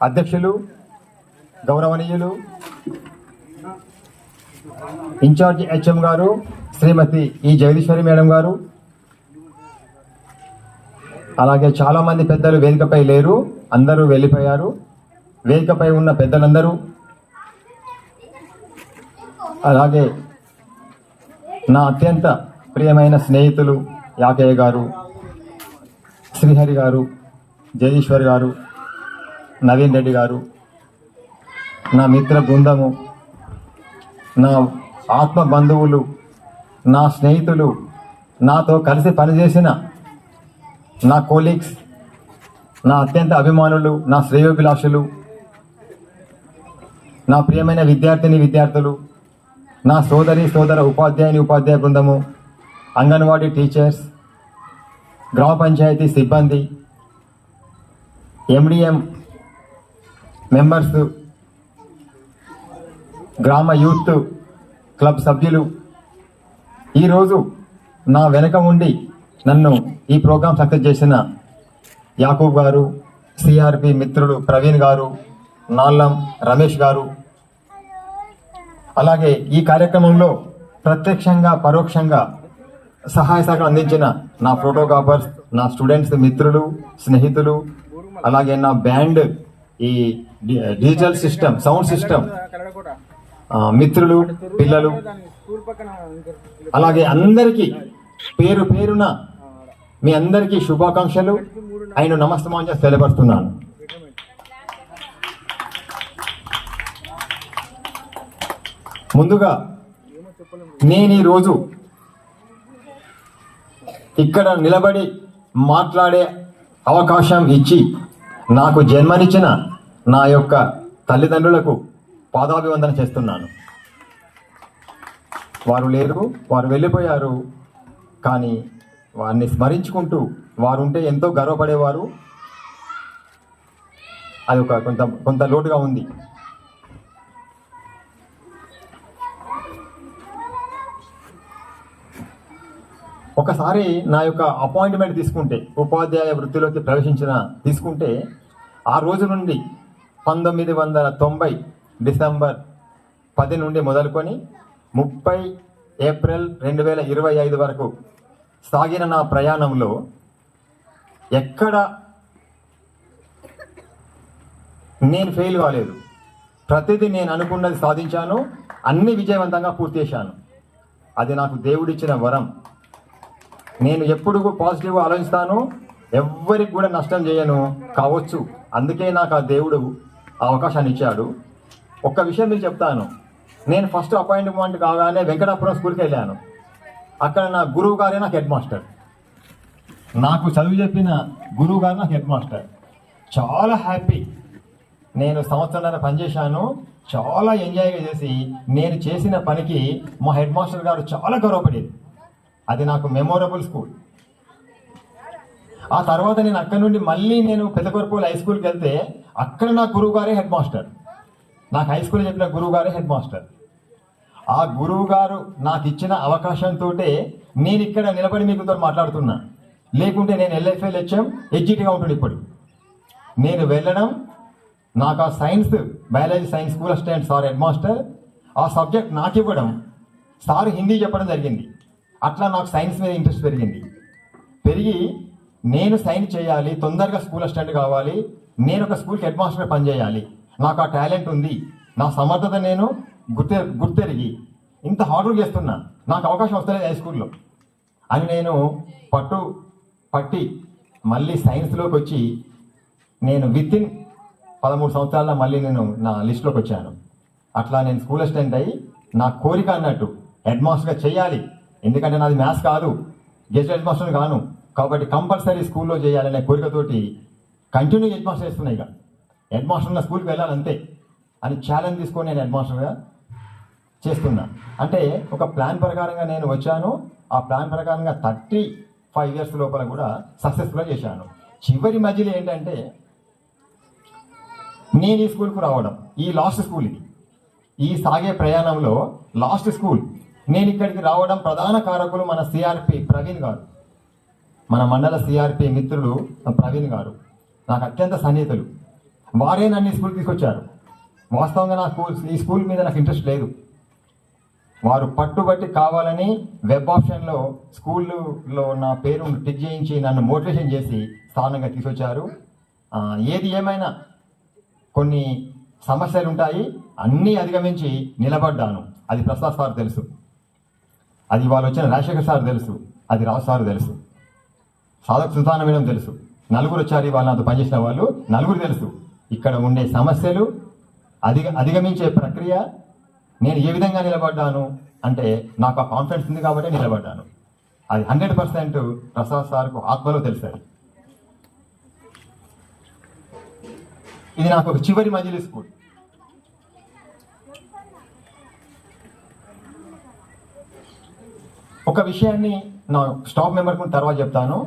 అధ్యక్షులు గౌరవనీయులు incharge HM గారు శ్రీమతి ఈ జగదీశ్వరి మేడం గారు, అలాగే చాలా మంది పెద్దలు వేదికపై లేరు, అందరూ వెళ్ళిపోయారు. వేదికపై ఉన్న పెద్దలందరూ, అలాగే నా అత్యంత ప్రియమైన స్నేహితులు యాకయ్య గారు, శ్రీహరి గారు, జగదీశ్వర్ గారు, నవీన్ రెడ్డి గారు, నా మిత్ర బృందము, నా ఆత్మ బంధువులు, నా స్నేహితులు, నాతో కలిసి పనిచేసిన నా కోలీగ్స్, నా అత్యంత అభిమానులు, నా శ్రేయోభిలాషులు, నా ప్రియమైన విద్యార్థులు, నా సోదర ఉపాధ్యాయ బృందము, అంగన్వాడీ టీచర్స్, గ్రామ పంచాయతీ సిబ్బంది, ఎండిఎం మెంబర్స్, గ్రామ యూత్ క్లబ్ సభ్యులు, ఈరోజు నా వెనక ఉండి నన్ను ఈ ప్రోగ్రాం సక్సెస్ చేసిన యాకూబ్ గారు, సిఆర్పి మిత్రుడు ప్రవీణ్ గారు, నాల్లం రమేష్ గారు, అలాగే ఈ కార్యక్రమంలో ప్రత్యక్షంగా పరోక్షంగా సహాయ సహకారం అందించిన నా ఫోటోగ్రాఫర్స్, నా స్టూడెంట్స్, మిత్రులు, స్నేహితులు, అలాగే నా బ్యాండ్, ఈ డిజిటల్ సిస్టమ్, సౌండ్ సిస్టమ్ మిత్రులు, పిల్లలు, అలాగే అందరికీ పేరు పేరున మీ అందరికీ శుభాకాంక్షలు ఆయన నమస్తమాంజ తెలియపరుస్తున్నాను. ముందుగా నేను ఈరోజు ఇక్కడ నిలబడి మాట్లాడే అవకాశం ఇచ్చి నాకు జన్మనిచ్చిన నా యొక్క తల్లిదండ్రులకు పాదాభివందన చేస్తున్నాను. వారు లేరు, వారు వెళ్ళిపోయారు, కానీ వారిని స్మరించుకుంటూ వారు ఉంటే ఎంతో గర్వపడేవారు. అది ఒక కొంత లోటుగా ఉంది. ఒకసారి నా యొక్క అపాయింట్మెంట్ తీసుకుంటే, ఉపాధ్యాయ వృత్తిలోకి తీసుకుంటే ఆ రోజు నుండి 1990 డిసెంబర్ 10 నుండి మొదలుకొని 30 ఏప్రిల్ 2025 వరకు సాగిన నా ప్రయాణంలో ఎక్కడ నేను ఫెయిల్ కాలేదు. ప్రతిదీ నేను అనుకున్నది సాధించాను, అన్ని విజయవంతంగా పూర్తి చేశాను. అది నాకు దేవుడిచ్చిన వరం. నేను ఎప్పుడు పాజిటివ్గా ఆలోచిస్తాను, ఎవ్వరికి కూడా నష్టం చేయను కావచ్చు. అందుకే నాకు ఆ దేవుడు అవకాశాన్ని ఇచ్చాడు. ఒక్క విషయం మీకు చెప్తాను. నేను ఫస్ట్ అపాయింట్మెంట్ కాగానే వెంకటాపురం స్కూల్కి వెళ్ళాను. అక్కడ నా గురువు గారే నాకు హెడ్ మాస్టర్. నాకు చదువు చెప్పిన గురువు గారు నాకు హెడ్ మాస్టర్. చాలా హ్యాపీ. నేను సంవత్సరాల పనిచేశాను, చాలా ఎంజాయ్గా చేసి నేను చేసిన పనికి మా హెడ్ మాస్టర్ గారు చాలా గౌరవపడేది. అది నాకు మెమొరబుల్ స్కూల్. ఆ తర్వాత నేను అక్కడ నుండి మళ్ళీ నేను పెద్దకొరపూలు హై స్కూల్కి వెళ్తే అక్కడ నా గురువు గారే హెడ్ మాస్టర్. నాకు హై స్కూల్ చెప్పిన గురువు గారే హెడ్ మాస్టర్. ఆ గురువు గారు నాకు ఇచ్చిన అవకాశంతో నేను ఇక్కడ నిలబడి మీకుతో మాట్లాడుతున్నా. లేకుంటే నేను ఎల్ఎఫ్ఎల్ హెచ్ఎం హెచ్జిటిగా ఉంటుంది. ఇప్పుడు నేను వెళ్ళడం, నాకు ఆ science, biology science school assistant sir head master ఆ సబ్జెక్ట్ నాకు ఇవ్వడం, సార్ హిందీ చెప్పడం జరిగింది. అట్లా నాకు సైన్స్ మీద ఇంట్రెస్ట్ పెరిగి నేను సైన్స్ చేయాలి, తొందరగా స్కూల్ అసిస్టెంట్ కావాలి, నేను ఒక స్కూల్కి హెడ్ మాస్టర్ పనిచేయాలి, నాకు ఆ టాలెంట్ ఉంది, నా సమర్థత నేను గుర్తెరిగి ఇంత హార్డ్ వర్క్ చేస్తున్నా, నాకు అవకాశం వస్తలేదు హై స్కూల్లో అని నేను పట్టి మళ్ళీ సైన్స్లోకి వచ్చి నేను వితిన్ 13 సంవత్సరాల్లో మళ్ళీ నేను నా లిస్టులోకి వచ్చాను. అట్లా నేను స్కూల్ అసిస్టెంట్ అయ్యి నా కోరిక అన్నట్టు హెడ్ మాస్టర్గా చేయాలి. ఎందుకంటే నాది మ్యాథ్స్ కాదు, గెస్ట్ హెడ్ మాస్టర్ కాను, కాబట్టి కంపల్సరీ స్కూల్లో చేయాలనే కోరికతోటి కంటిన్యూ హెడ్ మాస్టర్ చేస్తున్నాయి. ఇక హెడ్ మాస్టర్ నా స్కూల్కి వెళ్ళాలంతే అని ఛాలెంజ్ తీసుకొని నేను హెడ్ మాస్టర్గా చేస్తున్నా. అంటే ఒక ప్లాన్ ప్రకారంగా నేను వచ్చాను. ఆ ప్లాన్ ప్రకారంగా 35 ఇయర్స్ లోపల కూడా సక్సెస్ఫుల్గా చేశాను. చివరి మధ్యలో ఏంటంటే నేను ఈ స్కూల్కు రావడం, ఈ లాస్ట్ స్కూల్ ఇది, ఈ సాగే ప్రయాణంలో లాస్ట్ స్కూల్ నేను ఇక్కడికి రావడం ప్రధాన కారకులు మన సిఆర్పి ప్రవీణ్ గారు, మన మండల సిఆర్పి మిత్రులు ప్రవీణ్ గారు. నాకు అత్యంత సన్నిహితులు. వారే నన్ను ఈ స్కూల్కి తీసుకొచ్చారు. వాస్తవంగా ఈ స్కూల్ మీద నాకు ఇంట్రెస్ట్ లేదు. వారు పట్టుబట్టి కావాలని వెబ్ ఆప్షన్లో స్కూల్లో నా పేరు టిక్ చేయించి నన్ను మోటివేషన్ చేసి స్థానంగా తీసుకొచ్చారు. ఏది ఏమైనా కొన్ని సమస్యలు ఉంటాయి, అన్నీ అధిగమించి నిలబడ్డాను. అది ప్రసాద్ సార్ తెలుసు, అది వాళ్ళు వచ్చిన రాజశేఖర్ సార్ తెలుసు, అది రావు సార్ తెలుసు, సాధక్ సుల్తాన మేడం తెలుసు. నలుగురు వచ్చారు వాళ్ళు నాతో పనిచేసిన వాళ్ళు, నలుగురు తెలుసు. ఇక్కడ ఉండే సమస్యలు అధిగమించే ప్రక్రియ నేను ఏ విధంగా నిలబడ్డాను అంటే నాకు ఆ కాన్ఫిడెన్స్ ఉంది కాబట్టి నిలబడ్డాను. అది 100% ప్రసాద్ సార్కు ఆత్మలో తెలుసు. ఇది నాకు ఒక చివరి మజిలీ స్కూల్. ఒక విషయాన్ని నా స్టాఫ్ మెంబర్కి తర్వాత చెప్తాను.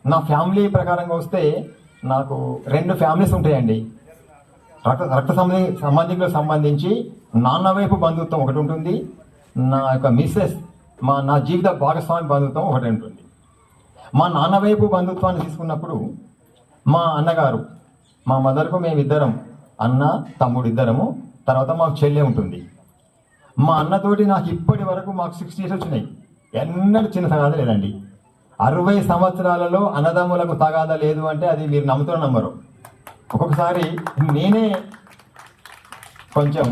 నా ఫ్యామిలీ ప్రకారంగా వస్తే నాకు 2 ఫ్యామిలీస్ ఉంటాయండి. రక్త సంబంధికులకు సంబంధించి నాన్న వైపు బంధుత్వం ఒకటి ఉంటుంది, నా యొక్క మిస్సెస్ నా జీవిత భాగస్వామి బంధుత్వం ఒకటి ఉంటుంది. మా నాన్న వైపు బంధుత్వాన్ని తీసుకున్నప్పుడు మా అన్నగారు, మా మదర్కు మేమిద్దరం, అన్న తమ్ముడు ఇద్దరము, తర్వాత మాకు చెల్లె ఉంటుంది. మా అన్నతోటి నాకు ఇప్పటి వరకు మాకు 60 years వచ్చినాయి. ఎన్నడూ చిన్న తగాదా లేదండి. 60 సంవత్సరాలలో అన్నదమ్ములకు తగాదా లేదు అంటే అది మీరు నమ్ముతారో నమ్మరు. ఒక్కొక్కసారి నేనే కొంచెం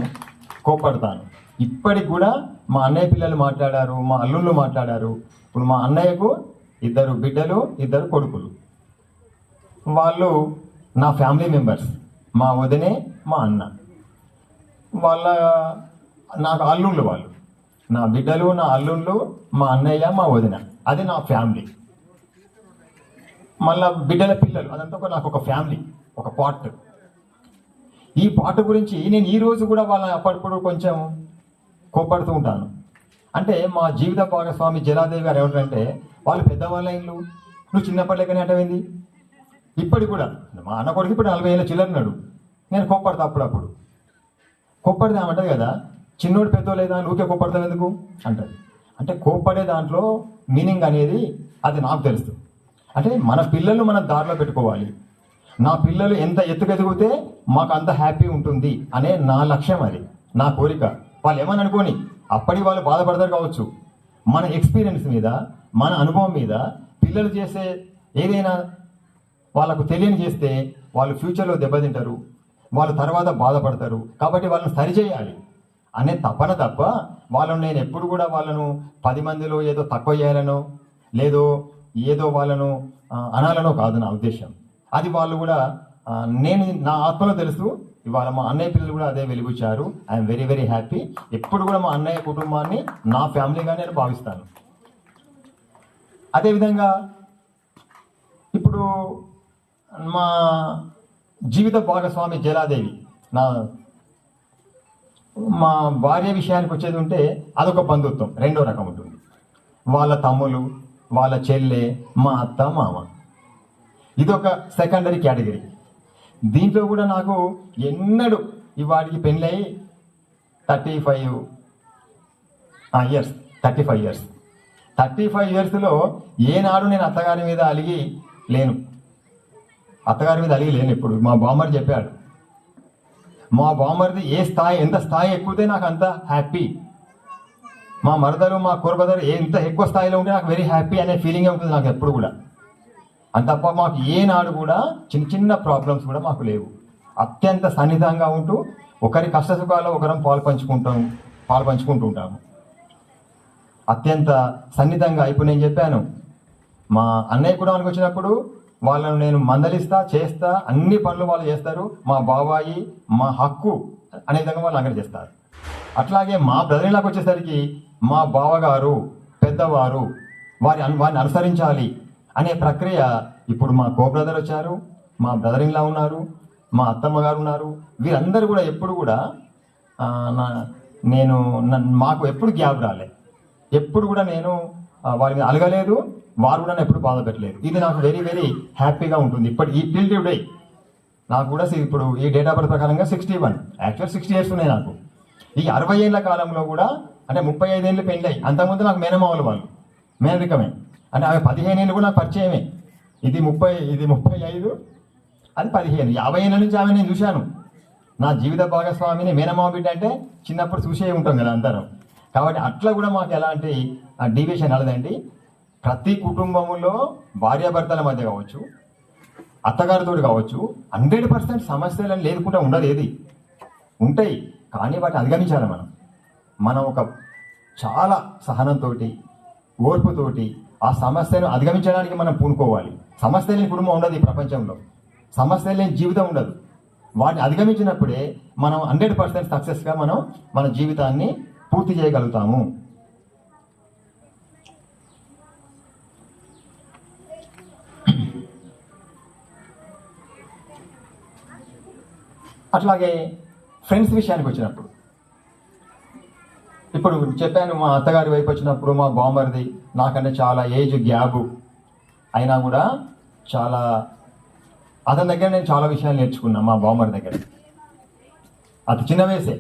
కోప్పడతాను. ఇప్పటికి కూడా మా అన్నయ్య పిల్లలు మాట్లాడారు, మా అల్లుళ్ళు మాట్లాడారు. ఇప్పుడు మా అన్నయ్యకు 2 బిడ్డలు, 2 కొడుకులు. వాళ్ళు నా ఫ్యామిలీ మెంబర్స్. మా వదినే, మా అన్న, వాళ్ళ నాకు అల్లుళ్ళు. వాళ్ళు నా బిడ్డలు, నా అల్లుళ్ళు, మా అన్నయ్య, మా వదిన. అది నా ఫ్యామిలీ. మళ్ళా బిడ్డల పిల్లలు, అదంతా నాకు ఒక ఫ్యామిలీ, ఒక పార్ట్. ఈ పార్ట్ గురించి నేను ఈరోజు కూడా వాళ్ళని అప్పటిప్పుడు కొంచెం కోపడుతూ ఉంటాను. అంటే మా జీవిత భాగస్వామి జలాదేవి గారు ఏమంటారంటే, వాళ్ళు పెద్దవాళ్ళ ఇల్లు, నువ్వు చిన్నప్పటికనే అంటవేంది. ఇప్పటికి కూడా మా అన్న కొడుకు ఇప్పుడు 40 ఏళ్ళ చిల్లరన్నాడు. నేను కోప్పడతా అప్పుడప్పుడు. కోప్పడితే ఏమంటది కదా, చిన్నోడు పెద్దోళ్ళేదా నువ్వుకే కోప్పడతావు ఎందుకు అంటది. అంటే కోప్పడే దాంట్లో మీనింగ్ అనేది అది నాకు తెలుసు. అంటే మన పిల్లలు మనం దారిలో పెట్టుకోవాలి. నా పిల్లలు ఎంత ఎత్తుకెదిగితే మాకు అంత హ్యాపీ ఉంటుంది అనే నా లక్ష్యం, అది నా కోరిక. వాళ్ళు ఏమని అనుకోని అప్పటి వాళ్ళు బాధపడతారు కావచ్చు. మన ఎక్స్పీరియన్స్ మీద, మన అనుభవం మీద పిల్లలు చేసే ఏదైనా వాళ్ళకు తెలియని చేస్తే వాళ్ళు ఫ్యూచర్లో దెబ్బతింటారు, వాళ్ళు తర్వాత బాధపడతారు. కాబట్టి వాళ్ళని సరిచేయాలి అనే తపన తప్ప వాళ్ళను నేను ఎప్పుడు కూడా వాళ్ళను 10 మందిలో ఏదో తక్కువ చేయాలనో లేదో ఏదో వాళ్ళను అనాలనో కాదు నా ఉద్దేశం. అది వాళ్ళు కూడా నేను నా ఆత్మలో తెలుసు. ఇవాళ మా అన్నయ్య పిల్లలు కూడా అదే వెలిగించారు. I'm very very happy. ఎప్పుడు కూడా మా అన్నయ్య కుటుంబాన్ని నా ఫ్యామిలీగా నేను భావిస్తాను. అదేవిధంగా ఇప్పుడు మా జీవిత భాగస్వామి జలాదేవి, మా భార్య విషయానికి వచ్చేది ఉంటే అదొక బంధుత్వం, 2వ రకం ఉంటుంది. వాళ్ళ తమ్ములు, వాళ్ళ చెల్లె, మా అత్త, మామ, ఇదొక సెకండరీ కేటగిరీ. దీంట్లో కూడా నాకు ఎన్నడూ ఇవాడికి పెళ్ళై 35 ఇయర్స్లో ఏనాడు నేను అత్తగారి మీద అలిగి లేను. ఇప్పుడు మా బామ్మర్ చెప్పాడు. మా బామ్మర్ది ఎంత స్థాయి ఎక్కువతే నాకు అంత హ్యాపీ. మా మరదలు, మా కురబదలు ఎంత ఎక్కువ స్థాయిలో ఉంటే నాకు వెరీ హ్యాపీ అనే ఫీలింగే ఉంటుంది నాకు ఎప్పుడు కూడా. అంతప్ప మాకు ఏనాడు కూడా చిన్న చిన్న ప్రాబ్లమ్స్ కూడా మాకు లేవు. అత్యంత సన్నిహితంగా ఉంటూ ఒకరి కష్టసుఖాల్లో ఒకరం పాలు పంచుకుంటూ ఉంటాము. అత్యంత సన్నిహితంగా. ఇప్పుడు నేను చెప్పాను, మా అన్నయ్య కుటుంబానికి వచ్చినప్పుడు వాళ్ళను నేను మందలిస్తా, చేస్తా, అన్ని పనులు వాళ్ళు చేస్తారు. మా బాబాయి, మా హక్కు అనే విధంగా వాళ్ళు అంగడి చేస్తారు. అట్లాగే మా బ్రదర్లకు వచ్చేసరికి మా బావగారు, పెద్దవారు, వారిని అనుసరించాలి అనే ప్రక్రియ. ఇప్పుడు మా కో బ్రదర్ వచ్చారు, మా బ్రదర్ ఇన్లా ఉన్నారు, మా అత్తమ్మ గారు ఉన్నారు. వీరందరూ కూడా ఎప్పుడు కూడా మాకు ఎప్పుడు గ్యాప్ రాలే. ఎప్పుడు కూడా నేను వారిని అలగలేదు, వారు కూడా ఎప్పుడు బాధ పెట్టలేదు. ఇది నాకు వెరీ వెరీ హ్యాపీగా ఉంటుంది. ఈ టిల్ టుడే నాకు కూడా ఇప్పుడు ఈ డేట్ ఆఫ్ బర్త్ ప్రకారంగా 61, యాక్చువల్ 60 years ఉన్నాయి నాకు. ఈ 60 ఏళ్ళ కాలంలో కూడా అంటే 35 ఏళ్ళు పెళ్ళాయి. అంతకుముందు నాకు మేనమామలు, వాళ్ళు మేనరికమే. అంటే ఆమె 15 ఏళ్ళు కూడా నాకు పరిచయమే. ఇది 35, అది 15. 50 ఏళ్ళ నుంచి ఆమె నేను చూశాను. నా జీవిత భాగస్వామిని మేనమామ బిడ్డ అంటే చిన్నప్పుడు చూసే ఉంటాం కదా అందరం. కాబట్టి అట్లా కూడా మాకు ఎలాంటి డీవియేషన్ రాలేదండి. ప్రతి కుటుంబంలో భార్యాభర్తల మధ్య కావచ్చు, అత్తగారితో కావచ్చు, 100% సమస్యలను లేకుండా ఉండదు. ఏది ఉంటాయి, కానీ వాటిని అధిగమించాలి. మనం ఒక చాలా సహనంతో, ఓర్పుతోటి ఆ సమస్యను అధిగమించడానికి మనం పూనుకోవాలి. సమస్య లేని కుటుంబం ఉండదు ఈ ప్రపంచంలో, సమస్య లేని జీవితం ఉండదు. వాటిని అధిగమించినప్పుడే మనం 100% సక్సెస్గా మనం మన జీవితాన్ని పూర్తి చేయగలుగుతాము. అట్లాగే ఫ్రెండ్స్ విషయానికి వచ్చినప్పుడు, ఇప్పుడు చెప్పాను, మా అత్తగారి వైపు వచ్చినప్పుడు మా బామ్మరిది నాకంటే చాలా ఏజ్ గ్యాప్ అయినా కూడా చాలా అతని దగ్గర నేను చాలా విషయాలు నేర్చుకున్నా. మా బామ్మరి దగ్గర అతి చిన్న వయసే.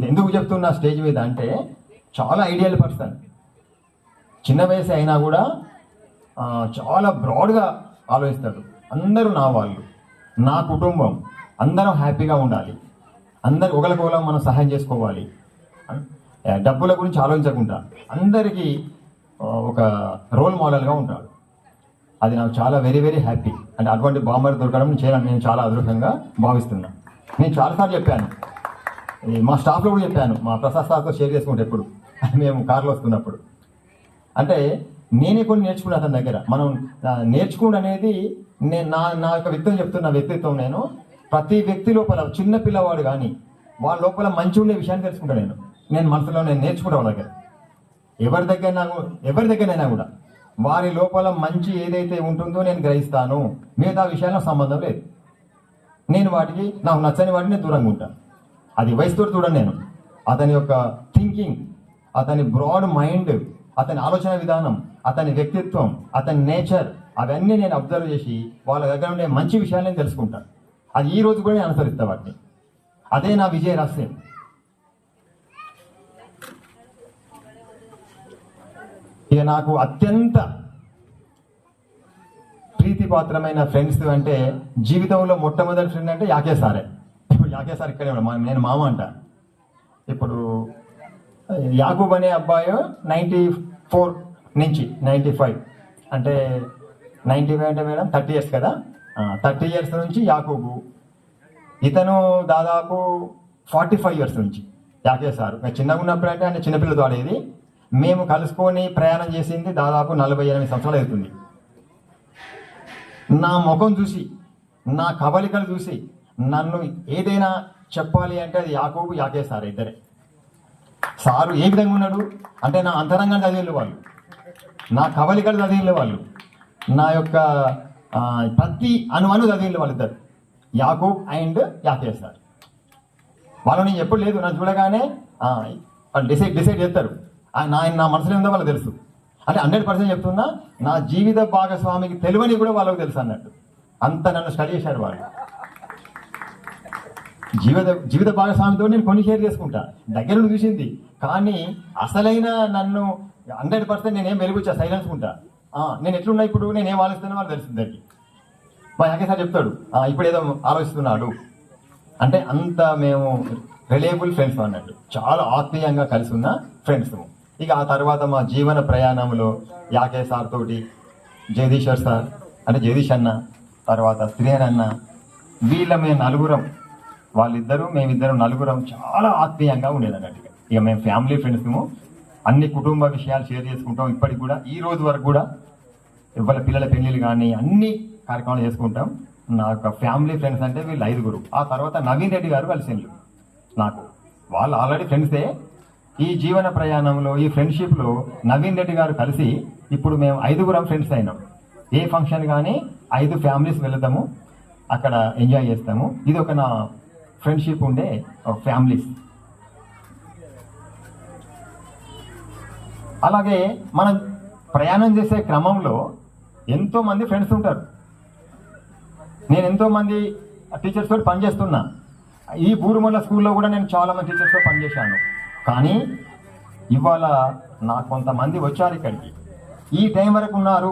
ఎందుకు చెప్తున్నా స్టేజ్ మీద అంటే, చాలా ఐడియల్ పర్సన్. చిన్న వయసు అయినా కూడా చాలా బ్రాడ్గా ఆలోచిస్తాడు. అందరూ నా వాళ్ళు, నా కుటుంబం, అందరం హ్యాపీగా ఉండాలి, అందరు ఒకరికొకరు మనం సహాయం చేసుకోవాలి, డబ్బుల గురించి ఆలోచించకుండా అందరికీ ఒక రోల్ మోడల్గా ఉంటాడు. అది నాకు చాలా వెరీ వెరీ హ్యాపీ. అంటే అటువంటి బామ్మర్ దొరకడం నేను చాలా అదృష్టంగా భావిస్తున్నా. నేను చాలాసార్లు చెప్పాను, మా స్టాఫ్లో కూడా చెప్పాను, మా ప్రసాద్ సార్తో షేర్ చేసుకుంటే ఎప్పుడు మేము కార్లో వస్తున్నప్పుడు. అంటే నేనే కొన్ని నేర్చుకున్నా అతని దగ్గర. మనం నేర్చుకోవడం అనేది నేను నా యొక్క వ్యక్తిత్వం చెప్తున్న వ్యక్తిత్వం. నేను ప్రతి వ్యక్తి లోపల, చిన్న పిల్లవాడు కానీ వాళ్ళ లోపల మంచి ఉండే విషయాన్ని తెలుసుకుంటాను. నేను మనసులో నేర్చుకుంటా వాళ్ళ దగ్గర. ఎవరి దగ్గరైనా కూడా వారి లోపల మంచి ఏదైతే ఉంటుందో నేను గ్రహిస్తాను. మిగతా విషయాల్లో సంబంధం లేదు. నేను వాటికి, నాకు నచ్చని వాటిని దూరంగా ఉంటాను. అది వయసుతో చూడండి. నేను అతని యొక్క థింకింగ్, అతని బ్రాడ్ మైండ్, అతని ఆలోచన విధానం, అతని వ్యక్తిత్వం, అతని నేచర్, అవన్నీ నేను అబ్జర్వ్ చేసి వాళ్ళ దగ్గర ఉండే మంచి విషయాలు నేను తెలుసుకుంటాను. అది ఈ రోజు కూడా నేను అనుసరిస్తా వాటిని. అదే నా విజయ రహస్యం. ఇక నాకు అత్యంత ప్రీతిపాత్రమైన ఫ్రెండ్స్ అంటే, జీవితంలో మొట్టమొదటి ఫ్రెండ్ అంటే యాకే సారే. ఇప్పుడు యాకే సార్ ఇక్కడే ఉన్నాడు, నేను మామ అంట. ఇప్పుడు యాకూబ్ అనే అబ్బాయి 94 నుంచి 95, అంటే 95 అంటే మేడం 30 years కదా. 30 years నుంచి యాకూబు. ఇతను దాదాపు 45 years నుంచి యాకే సారు. చిన్నగా ఉన్నప్పుడు అంటే ఆయన చిన్నపిల్లతో ఆడేది. మేము కలుసుకొని ప్రయాణం చేసింది దాదాపు 48 సంవత్సరాలు అవుతుంది. నా ముఖం చూసి, నా కవలికలు చూసి నన్ను ఏదైనా చెప్పాలి అంటే అది యాకూబు, యాకే సార్ ఇద్దరే. సారు ఏ విధంగా ఉన్నాడు అంటే, నా అంతరంగాన్ని చదివిన వాళ్ళు, నా కవలికలు చదివిన వాళ్ళు, నా యొక్క ప్రతి అణువను చదివిన వాళ్ళిద్దరు, యాకూబ్ అండ్ యాకే సార్. వాళ్ళు నేను ఎప్పుడు లేదు, నన్ను చూడగానే డిసైడ్ చేస్తారు. నా మనసులో ఉందో వాళ్ళకి తెలుసు. అంటే 100% చెప్తున్నా, నా జీవిత భాగస్వామికి తెలియని కూడా వాళ్ళకి తెలుసు అన్నట్టు. అంత నన్ను స్టడీ చేశారు వాళ్ళు. జీవిత భాగస్వామితో నేను కొన్ని షేర్ చేసుకుంటా, దగ్గర నుండి చూసింది. కానీ అసలైన నన్ను 100% నేనేం వెలుగుచ్చా, సైలెన్స్ ఉంటా. నేను ఎట్లున్నా, ఇప్పుడు నేనేం ఆలోచిస్తున్నా వాళ్ళు తెలుస్తుంది దానికి. మా యాకే సార్ చెప్తాడు, ఇప్పుడు ఏదో ఆలోచిస్తున్నాడు అంటే. అంత మేము రిలయబుల్ ఫ్రెండ్స్ అన్నట్టు, చాలా ఆత్మీయంగా కలిసి ఉన్న ఫ్రెండ్స్. ఇక ఆ తర్వాత మా జీవన ప్రయాణంలో యాకే సార్ తోటి, జగదీశ్వర్ సార్ అంటే జగదీష్ అన్న, తర్వాత శ్రీహర్ అన్న, వీళ్ళ మేము నలుగురం, వాళ్ళిద్దరూ మేమిద్దరం నలుగురం చాలా ఆత్మీయంగా ఉండేది అన్నట్టుగా. ఇక మేము ఫ్యామిలీ ఫ్రెండ్స్ము. అన్ని కుటుంబ విషయాలు షేర్ చేసుకుంటాం. ఇప్పటికి కూడా, ఈ రోజు వరకు కూడా ఇవాళ పిల్లల పెళ్ళిళ్ళు కానీ అన్ని కార్యక్రమాలు చేసుకుంటాం. నా యొక్క ఫ్యామిలీ ఫ్రెండ్స్ అంటే వీళ్ళు 5గురు. ఆ తర్వాత నవీన్ రెడ్డి గారు కలిసిండ్రు నాకు. వాళ్ళు ఆల్రెడీ ఫ్రెండ్సే. ఈ జీవన ప్రయాణంలో, ఈ ఫ్రెండ్షిప్లో నవీన్ రెడ్డి గారు కలిసి ఇప్పుడు మేము 5గురం ఫ్రెండ్స్ అయినాం. ఏ ఫంక్షన్ కానీ 5 ఫ్యామిలీస్ వెళ్తాము, అక్కడ ఎంజాయ్ చేస్తాము. ఇది ఒక నా ఫ్రెండ్షిప్ ఉండే ఫ్యామిలీస్. అలాగే మనం ప్రయాణం చేసే క్రమంలో ఎంతోమంది ఫ్రెండ్స్ ఉంటారు. నేను ఎంతోమంది టీచర్స్ తోటి పనిచేస్తున్నా. ఈ బూరుమల్ల స్కూల్లో కూడా నేను చాలా మంది టీచర్స్తో పనిచేశాను. కానీ ఇవాళ నాకు కొంతమంది వచ్చారు ఇక్కడికి, ఈ టైం వరకు ఉన్నారు,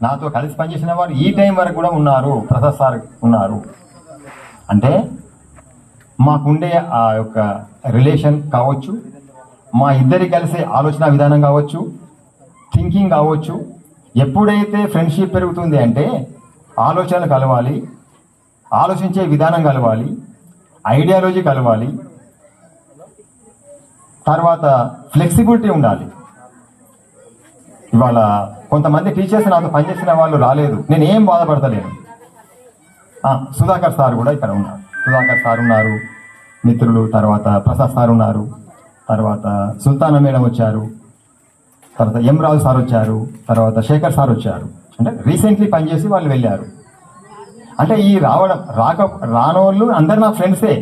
నాతో కలిసి పనిచేసిన వారు ఈ టైం వరకు కూడా ఉన్నారు. ప్రసాద్ సార్ ఉన్నారు అంటే మాకుండే ఆ యొక్క రిలేషన్ కావచ్చు, మా ఇద్దరి కలిసే ఆలోచన విధానం కావచ్చు, థింకింగ్ కావచ్చు. ఎప్పుడైతే ఫ్రెండ్షిప్ పెరుగుతుంది అంటే ఆలోచనలు కలవాలి, ఆలోచించే విధానం కలవాలి, ఐడియాలజీ కలవాలి, తర్వాత ఫ్లెక్సిబిలిటీ ఉండాలి. ఇవాళ కొంతమంది టీచర్స్ నాతో పనిచేసిన వాళ్ళు రాలేదు, నేను ఏం బాధపడతలేను. సుధాకర్ సార్ కూడా ఇక్కడ ఉన్నారు, సుధాకర్ సార్ ఉన్నారు మిత్రులు, తర్వాత ప్రసాద్ సార్ ఉన్నారు, తర్వాత సుల్తానా మేడం వచ్చారు, తర్వాత ఎం రాజు సార్ వచ్చారు, తర్వాత శేఖర్ సార్ వచ్చారు. అంటే రీసెంట్లీ పనిచేసి వాళ్ళు వెళ్ళారు. అంటే ఈ రానోళ్ళు అందరు నా ఫ్రెండ్సే.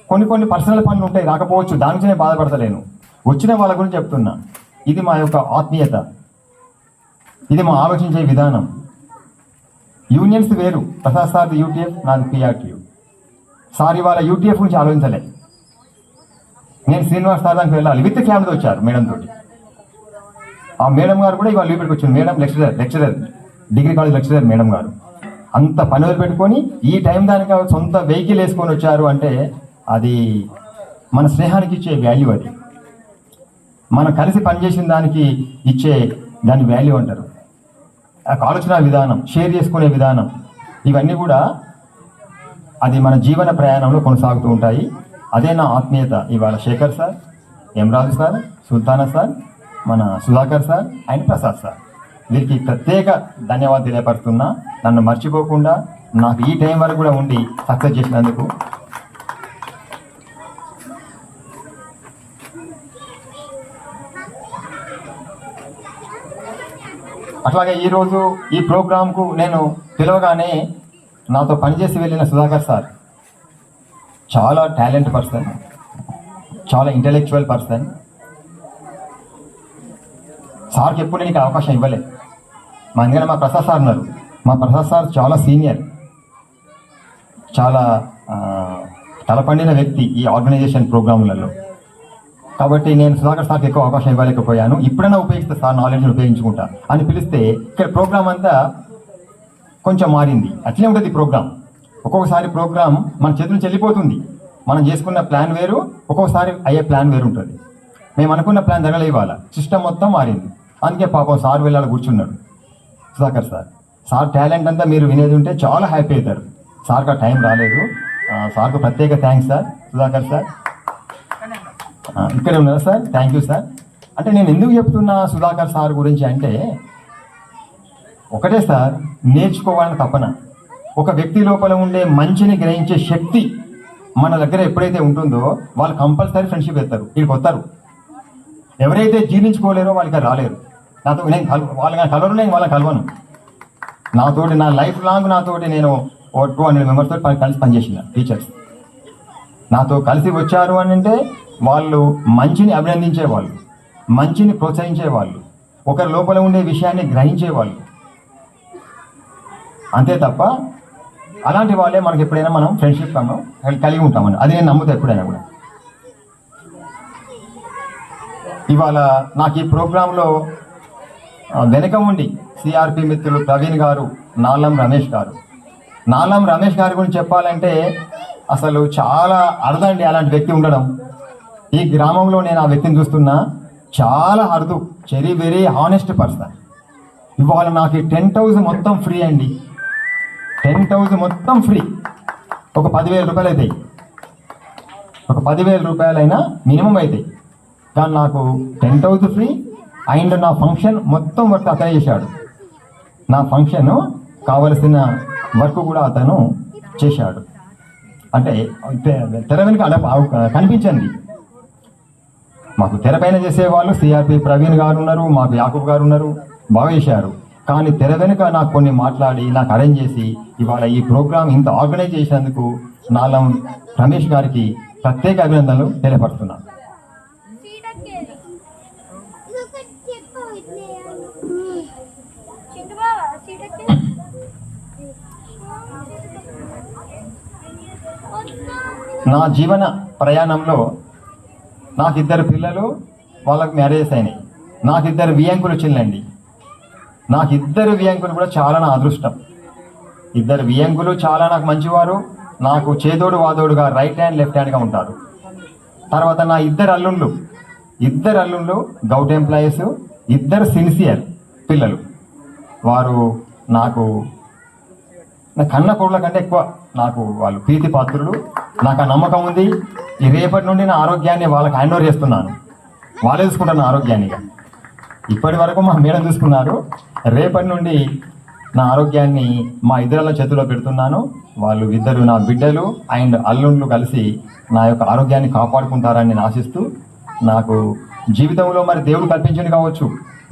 కొన్ని పర్సనల్ పనులు ఉంటాయి, రాకపోవచ్చు, దాని గురించి నేను బాధపడతలేను. వచ్చిన వాళ్ళ గురించి చెప్తున్నా. ఇది మా యొక్క ఆత్మీయత, ఇది మా ఆలోచించే విధానం. యూనియన్స్ వేరు, ప్రసాద్ సార్ది యూటీఎఫ్, నాది పిఆర్టీయూ. సార్ ఇవాళ యూటీఎఫ్ గురించి ఆలోచించలే. నేను శ్రీనివాస్ సార్ దానికి వెళ్ళాలి, విత్ ఫ్యామిలీతో వచ్చారు మేడం తోటి. ఆ మేడం గారు కూడా ఇవాళ లీవ్ పెట్టుకొచ్చారు. Madam lecturer degree college lecturer madam గారు అంత పని పెట్టుకొని ఈ టైం దానికి సొంత వెహికల్ వేసుకొని వచ్చారు అంటే అది మన స్నేహానికి ఇచ్చే వాల్యూ. అది మనం కలిసి పనిచేసిన దానికి ఇచ్చే దాని వాల్యూ అంటారు. ఆలోచన విధానం, షేర్ చేసుకునే విధానం, ఇవన్నీ కూడా అది మన జీవన ప్రయాణంలో కొనసాగుతూ ఉంటాయి. అదే నా ఆత్మీయత. ఇవాళ శేఖర్ సార్, ఎం రాజు సార్, సుల్తానా సార్, మన Sudhakar sir and Prasad sir, వీరికి ప్రత్యేక ధన్యవాదాలు తెలియపరుస్తున్నా. నన్ను మర్చిపోకుండా నాకు ఈ టైం వరకు కూడా ఉండి సక్సెస్ చేసినందుకు. అట్లాగే ఈరోజు ఈ ప్రోగ్రాంకు నేను పిలవగానే నాతో పనిచేసి వెళ్ళిన సుధాకర్ సార్ చాలా టాలెంట్ పర్సన్, చాలా ఇంటెలెక్చువల్ పర్సన్. సార్కి ఎప్పుడు నీకు అవకాశం ఇవ్వలే. అందుకని మా ప్రసాద్ సార్ ఉన్నారు. మా ప్రసాద్ సార్ చాలా సీనియర్, చాలా తలపండిన వ్యక్తి ఈ ఆర్గనైజేషన్ ప్రోగ్రాములలో. కాబట్టి నేను సుధాకర్ సార్కి ఎక్కువ అవకాశం ఇవ్వలేకపోయాను. ఇప్పుడైనా ఉపయోగిస్తా సార్, నాలెడ్జ్ని ఉపయోగించుకుంటా అని పిలిస్తే ఇక్కడ ప్రోగ్రామ్ అంతా కొంచెం మారింది. అట్లే ఉంటుంది ప్రోగ్రామ్. ఒక్కొక్కసారి ప్రోగ్రామ్ మన చేతుల నుంచి వెళ్ళిపోతుంది. మనం చేసుకున్న ప్లాన్ వేరు, ఒక్కొక్కసారి అయ్యే ప్లాన్ వేరు ఉంటుంది. మేము అనుకున్న ప్లాన్ జరగలే, ఇవ్వాలి సిస్టమ్ మొత్తం మారింది. అందుకే పాపం సార్ వెళ్ళాలి కూర్చున్నాడు సుధాకర్ సార్. సార్ టాలెంట్ అంతా మీరు వినేది ఉంటే చాలా హ్యాపీ అవుతారు. సార్కి టైం రాలేదు. సార్కు ప్రత్యేక థ్యాంక్స్ సార్. సుధాకర్ సార్ ఇక్కడే ఉన్నారు సార్, థ్యాంక్ యూ సార్. అంటే నేను ఎందుకు చెప్తున్నా సుధాకర్ సార్ గురించి అంటే ఒకటే సార్, నేర్చుకోవాలని తపన. ఒక వ్యక్తి లోపల ఉండే మంచిని గ్రహించే శక్తి మన దగ్గర ఎప్పుడైతే ఉంటుందో వాళ్ళు కంపల్సరీ ఫ్రెండ్షిప్ చేస్తారు, వీళ్ళకి వస్తారు. ఎవరైతే జీర్ణించుకోలేరో వాళ్ళకి రాలేరు. నాతో నేను వాళ్ళని కలవరు, నేను వాళ్ళని కలవను. నాతోటి నా లైఫ్ లాంగ్ నాతోటి నేను 200 మెంబర్స్ తోటి కలిసి పనిచేసిన టీచర్స్ నాతో కలిసి వచ్చారు అని అంటే వాళ్ళు మంచిని అభినందించేవాళ్ళు, మంచిని ప్రోత్సహించేవాళ్ళు, ఒకరి లోపల ఉండే విషయాన్ని గ్రహించేవాళ్ళు. అంతే తప్ప అలాంటి వాళ్ళే మనకి ఎప్పుడైనా మనం ఫ్రెండ్షిప్ కలిగి ఉంటామని అది నేను నమ్ముతా ఎప్పుడైనా కూడా. ఇవాళ నాకు ఈ ప్రోగ్రాంలో వెనక ఉండి సిఆర్పి మిత్రులు ప్రవీణ్ గారు, నాలం రమేష్ గారు. నాలం రమేష్ గారి గురించి చెప్పాలంటే అసలు చాలా అరుదండి అలాంటి వ్యక్తి ఉండడం. ఈ గ్రామంలో నేను ఆ వ్యక్తిని చూస్తున్నా, చాలా అరుదు. Very honest person. ఇవాళ నాకు 10,000 మొత్తం ఫ్రీ అండి. 10,000 మొత్తం ఫ్రీ. ఒక 10,000 రూపాయలు అవుతాయి, ఒక 10,000 రూపాయలైనా మినిమం అవుతాయి. కానీ నాకు 10,000 ఫ్రీ అండ్ నా ఫంక్షన్ మొత్తం వర్క్ అతనే చేశాడు. నా ఫంక్షన్ కావలసిన వర్క్ కూడా అతను చేశాడు. అంటే తెర వెనుక కనిపించింది. మాకు తెర పైన చేసేవాళ్ళు సిఆర్పి ప్రవీణ్ గారు ఉన్నారు, మాకు యాకూబ్ గారు ఉన్నారు, బాగా చేశారు. కానీ తెర వెనుక నాకు కొన్ని మాట్లాడి నాకు అరేంజ్ చేసి ఇవాళ ఈ ప్రోగ్రామ్ ఇంత ఆర్గనైజ్ చేసినందుకు నాలం రమేష్ గారికి ప్రత్యేక అభినందనలు తెలియపరుస్తున్నాను. నా జీవన ప్రయాణంలో నాకు 2 పిల్లలు, వాళ్ళకు మ్యారేజెస్ అయినాయి. నాకు 2 వియంకులు చిల్లండి. నాకు ఇద్దరు వియంకులు కూడా చాలా నా అదృష్టం. ఇద్దరు వియంకులు చాలా నాకు మంచివారు. నాకు చేదోడు వాదోడుగా రైట్ హ్యాండ్ లెఫ్ట్ హ్యాండ్గా ఉంటారు. తర్వాత నా ఇద్దరు అల్లుళ్ళు గౌట్ ఎంప్లాయీస్, ఇద్దరు సిన్సియర్ పిల్లలు. వారు నాకు నా కన్న కొడుల కంటే ఎక్కువ నాకు వాళ్ళు ప్రీతి పాత్రులు. నాకు ఆ నమ్మకం ఉంది. ఈ రేపటి నుండి నా ఆరోగ్యాన్ని వాళ్ళకి హ్యాండ్ ఓవర్ చేస్తున్నాను. వాళ్ళే చూసుకుంటాను ఆరోగ్యాన్ని. ఇప్పటి వరకు మా మేడం చూసుకున్నారు. రేపటి నుండి నా ఆరోగ్యాన్ని మా ఇద్దరిలో చేతిలో పెడుతున్నాను. వాళ్ళు ఇద్దరు నా బిడ్డలు అండ్ అల్లుళ్ళు కలిసి నా యొక్క ఆరోగ్యాన్ని కాపాడుకుంటారని నేను ఆశిస్తూ, నాకు జీవితంలో మరి దేవుడు కల్పించింది కావచ్చు,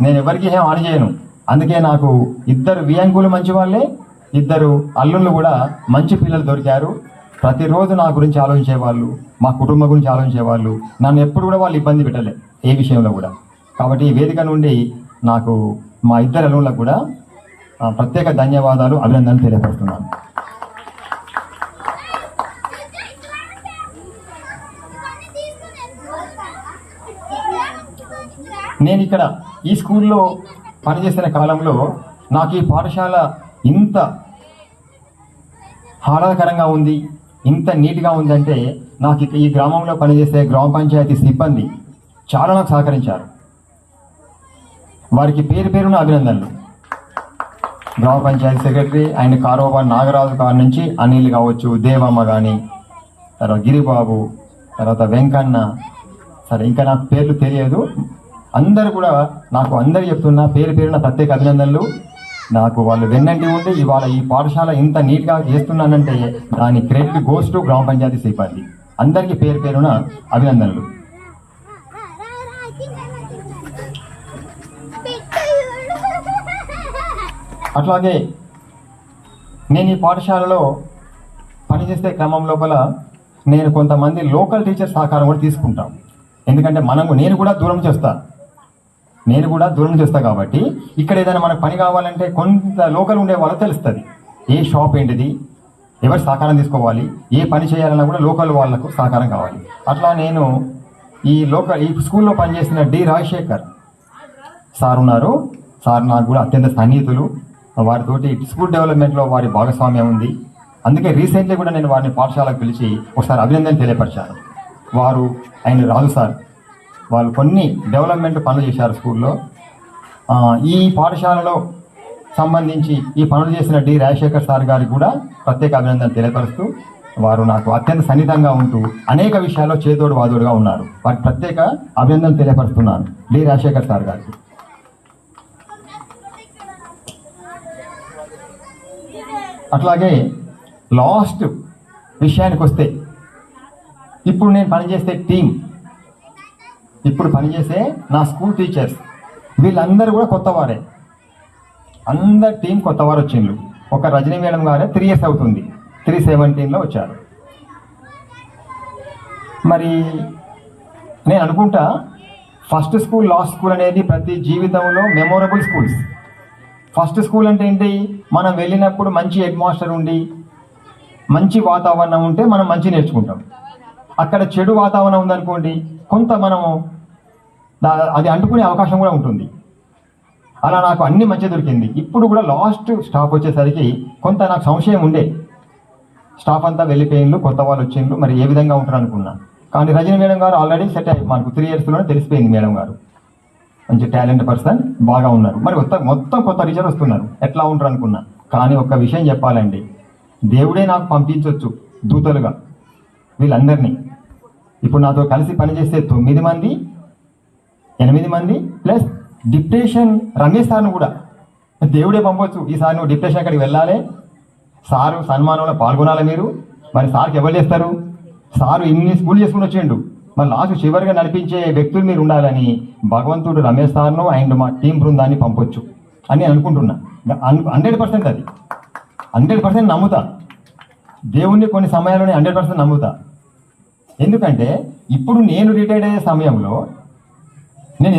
నేను ఎవరికి ఏం హాని చేయను. అందుకే నాకు ఇద్దరు వియంకులు మంచి వాళ్ళే, ఇద్దరు అల్లుళ్ళు కూడా మంచి పిల్లలు దొరికారు. ప్రతిరోజు నా గురించి ఆలోచించేవాళ్ళు, మా కుటుంబం గురించి ఆలోచించేవాళ్ళు. నన్ను ఎప్పుడు కూడా వాళ్ళు ఇబ్బంది పెట్టలే ఏ విషయంలో కూడా. కాబట్టి ఈ వేదిక నుండి నాకు మా ఇద్దరు అల్లుళ్ళకు కూడా ప్రత్యేక ధన్యవాదాలు, అభినందనలు తెలియపరుస్తున్నాను. నేను ఇక్కడ ఈ స్కూల్లో పనిచేసిన కాలంలో నాకు ఈ పాఠశాల ఇంత ఆహ్లాదకరంగా ఉంది, ఇంత నీట్గా ఉందంటే నాకు ఈ గ్రామంలో పనిచేసే గ్రామ పంచాయతీ సిబ్బంది చాలా నాకు సహకరించారు. వారికి పేరు పేరున అభినందనలు. గ్రామ పంచాయతీ సెక్రటరీ అండ్ కారోబా నాగరాజు గారి నుంచి అనిల్ కావచ్చు, దేవమ్మ కానీ, తర్వాత గిరిబాబు, తర్వాత వెంకన్న, సరే ఇంకా నాకు పేర్లు తెలియదు. అందరు కూడా నాకు అందరు చెప్తున్నా పేరు పేరున ప్రత్యేక అభినందనలు. నాకు వాళ్ళు వెన్నంటి ఉండి ఇవాళ ఈ పాఠశాల ఇంత నీట్గా చేస్తున్నానంటే దాని క్రెడిట్ గోస్ టు గ్రామ పంచాయతీ సిబ్బంది. అందరికీ పేరు పేరున అభినందనలు. అట్లాగే నేను ఈ పాఠశాలలో పనిచేసే క్రమం లోపల నేను కొంతమంది లోకల్ టీచర్ సహకారం కూడా తీసుకుంటాను. ఎందుకంటే నేను కూడా దూరం చేస్తా కాబట్టి ఇక్కడ ఏదైనా మనకు పని కావాలంటే కొంత లోకల్ ఉండే వాళ్ళకి తెలుస్తుంది. ఏ షాప్ ఏంటిది, ఎవరు సహకారం తీసుకోవాలి, ఏ పని చేయాలన్నా కూడా లోకల్ వాళ్ళకు సహకారం కావాలి. అట్లా నేను ఈ స్కూల్లో పనిచేసిన డి రాజశేఖర్ సార్ ఉన్నారు. సార్ నాకు కూడా అత్యంత సన్నిహితులు. వారితోటి స్కూల్ డెవలప్మెంట్లో వారి భాగస్వామ్యం ఉంది. అందుకే రీసెంట్లీ కూడా నేను వారిని పాఠశాలకు పిలిచి ఒకసారి అభినందన తెలియపరిచాను. వారు ఆయన రాజు సార్ వాళ్ళు కొన్ని డెవలప్మెంట్ పనులు చేశారు స్కూల్లో. ఈ పాఠశాలలో సంబంధించి ఈ పనులు చేసిన డి రాజశేఖర్ సార్ గారికి కూడా ప్రత్యేక అభినందన తెలియపరుస్తూ, వారు నాకు అత్యంత సన్నిహితంగా ఉంటూ అనేక విషయాల్లో చేదోడు వాదోడుగా ఉన్నారు. వారికి ప్రత్యేక అభినందన తెలియపరుస్తున్నాను డి రాజశేఖర్ సార్ గారికి. అట్లాగే లాస్ట్ విషయానికి వస్తే, ఇప్పుడు నేను పనిచేసే పనిచేసే నా స్కూల్ టీచర్స్ వీళ్ళందరూ కూడా కొత్తవారే. అందరు టీం కొత్తవారు వచ్చిండ్రు. ఒక రజనీ మేడం గారే 3 years అవుతుంది, 317లో వచ్చారు. మరి నేను అనుకుంటా ఫస్ట్ స్కూల్ లాస్ట్ స్కూల్ అనేది ప్రతి జీవితంలో మెమొరబుల్ స్కూల్స్. ఫస్ట్ స్కూల్ అంటే ఏంటి, మనం వెళ్ళినప్పుడు మంచి హెడ్ మాస్టర్ ఉండి మంచి వాతావరణం ఉంటే మనం మంచి నేర్చుకుంటాం. అక్కడ చెడు వాతావరణం ఉందనుకోండి, కొంత మనము అది అంటుకునే అవకాశం కూడా ఉంటుంది. అలా నాకు అన్ని మంచి దొరికింది. ఇప్పుడు కూడా లాస్ట్ స్టాప్ వచ్చేసరికి కొంత నాకు సంశయం ఉండే, స్టాఫ్ అంతా వెళ్ళిపోయిండ్రు, కొత్త వాళ్ళు వచ్చిండ్రు, మరి ఏ విధంగా ఉంటారు అనుకున్నా. కానీ రజనీ మేడం గారు ఆల్రెడీ సెట్ అయ్యి మనకు 3 yearsలోనే తెలిసిపోయింది. మేడం గారు మంచి టాలెంట్ పర్సన్, బాగా ఉన్నారు. మరి మొత్తం కొత్త టీచర్ వస్తున్నారు, ఎట్లా ఉంటారు అనుకున్నా. కానీ ఒక్క విషయం చెప్పాలండి, దేవుడే నాకు పంపించవచ్చు దూతలుగా వీళ్ళందరినీ. ఇప్పుడు నాతో కలిసి పనిచేసే 9 మంది, 8 మంది ప్లస్ డిప్రెషన్ రమేష్ సార్ను కూడా దేవుడే పంపవచ్చు. ఈసారి నువ్వు డిప్రెషన్ అక్కడికి వెళ్ళాలి, సారు సన్మానంలో పాల్గొనాలి మీరు. మరి సార్కి ఎవరు చేస్తారు, సారు ఇన్ని స్కూల్ చేసుకుని వచ్చిండు, మరి లాస్ట్ చివరిగా నడిపించే వ్యక్తులు మీరు ఉండాలని భగవంతుడు రమేష్ సార్ను అండ్ మా టీం బృందాన్ని పంపొచ్చు అని అనుకుంటున్నా. 100% అది 100% నమ్ముతా. దేవుణ్ణి కొన్ని సమయాల్లోనే 100% నమ్ముతా. ఎందుకంటే ఇప్పుడు నేను రిటైర్డ్ అయ్యే సమయంలో నేను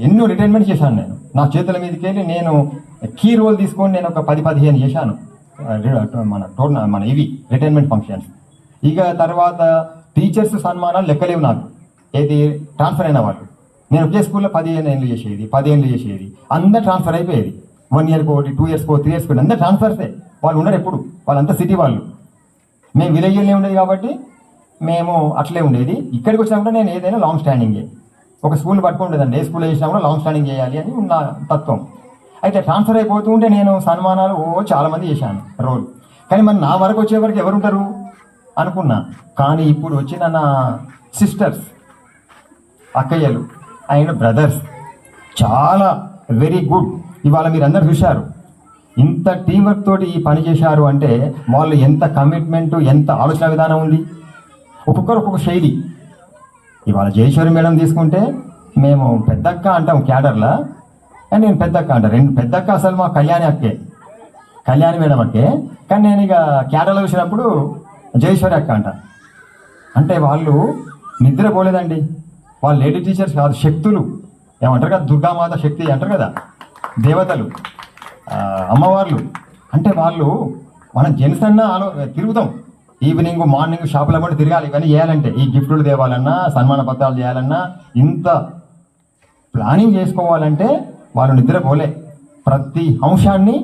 ఎన్నో రిటైర్మెంట్ చేశాను. నేను నా చేతుల మీదకి వెళ్ళి నేను కీ రోల్ తీసుకొని నేను ఒక 10-15 చేశాను మన ఇవి రిటైర్మెంట్ ఫంక్షన్స్. ఇక తర్వాత టీచర్స్ సన్మానాలు లెక్కలేవు నాకు, ఏది ట్రాన్స్ఫర్ అయిన వాళ్ళు. నేను ఒకే స్కూల్లో 15 ఏళ్ళు చేసేది, 10 ఏళ్ళు చేసేది, అందరు ట్రాన్స్ఫర్ అయిపోయేది. 1 ఇయర్కి ఒకటి, 2 ఇయర్స్కి 3 ఇయర్స్కి ఒకటి, అందరు ట్రాన్స్ఫర్సే. వాళ్ళు ఉండరు ఎప్పుడు, వాళ్ళంతా సిటీ వాళ్ళు. మేము విలేజ్లోనే ఉండేది కాబట్టి మేము అట్లే ఉండేది. ఇక్కడికి వచ్చినప్పుడు నేను ఏదైనా లాంగ్ స్టాండింగే. ఒక స్కూల్ పట్టుకుంటుందండి, ఏ స్కూల్లో చేసినా కూడా లాంగ్ స్టాండింగ్ చేయాలి అని ఉన్న తత్వం. అయితే ట్రాన్స్ఫర్ అయిపోతూ ఉంటే నేను సన్మానాలు చాలామంది చేశాను రోల్. కానీ మరి నా వరకు వచ్చే వరకు ఎవరు ఉంటారు అనుకున్నా. కానీ ఇప్పుడు వచ్చిన నా సిస్టర్స్, అక్కయ్యలు అండ్ బ్రదర్స్ చాలా వెరీ గుడ్. ఇవాళ మీరు అందరు చూశారు, ఇంత టీంవర్క్ తోటి ఈ పని చేశారు అంటే వాళ్ళు ఎంత కమిట్మెంటు, ఎంత ఆలోచన విధానం ఉంది. ఒక్కొక్కరు ఒక్కొక్క శైలి. ఇవాళ జయేశ్వరి మేడం తీసుకుంటే మేము పెద్దక్క అంటాం క్యాడర్లా, కానీ నేను పెద్దక్క అంట. పెద్దక్క అసలు మా కళ్యాణి అక్కే, కళ్యాణి మేడం అక్కే. కానీ నేను ఇక క్యాడర్లో చూసినప్పుడు జయేశ్వరి అక్క అంట. అంటే వాళ్ళు నిద్రపోలేదండి. వాళ్ళు లేడీ టీచర్స్ కాదు, శక్తులు. ఏమంటారు కదా, దుర్గామాత శక్తి అంటారు కదా, దేవతలు, అమ్మవార్లు. అంటే వాళ్ళు మనం జెంట్స్ అన్నా తిరుగుతాం, ఈవినింగ్ మార్నింగ్ షాపుల కూడా తిరగాలి. ఇవన్నీ చేయాలంటే, ఈ గిఫ్టులు తేవాలన్నా, సన్మాన పత్రాలు చేయాలన్నా, ఇంత ప్లానింగ్ చేసుకోవాలంటే వాళ్ళు నిద్రపోలే. ప్రతి అంశాన్ని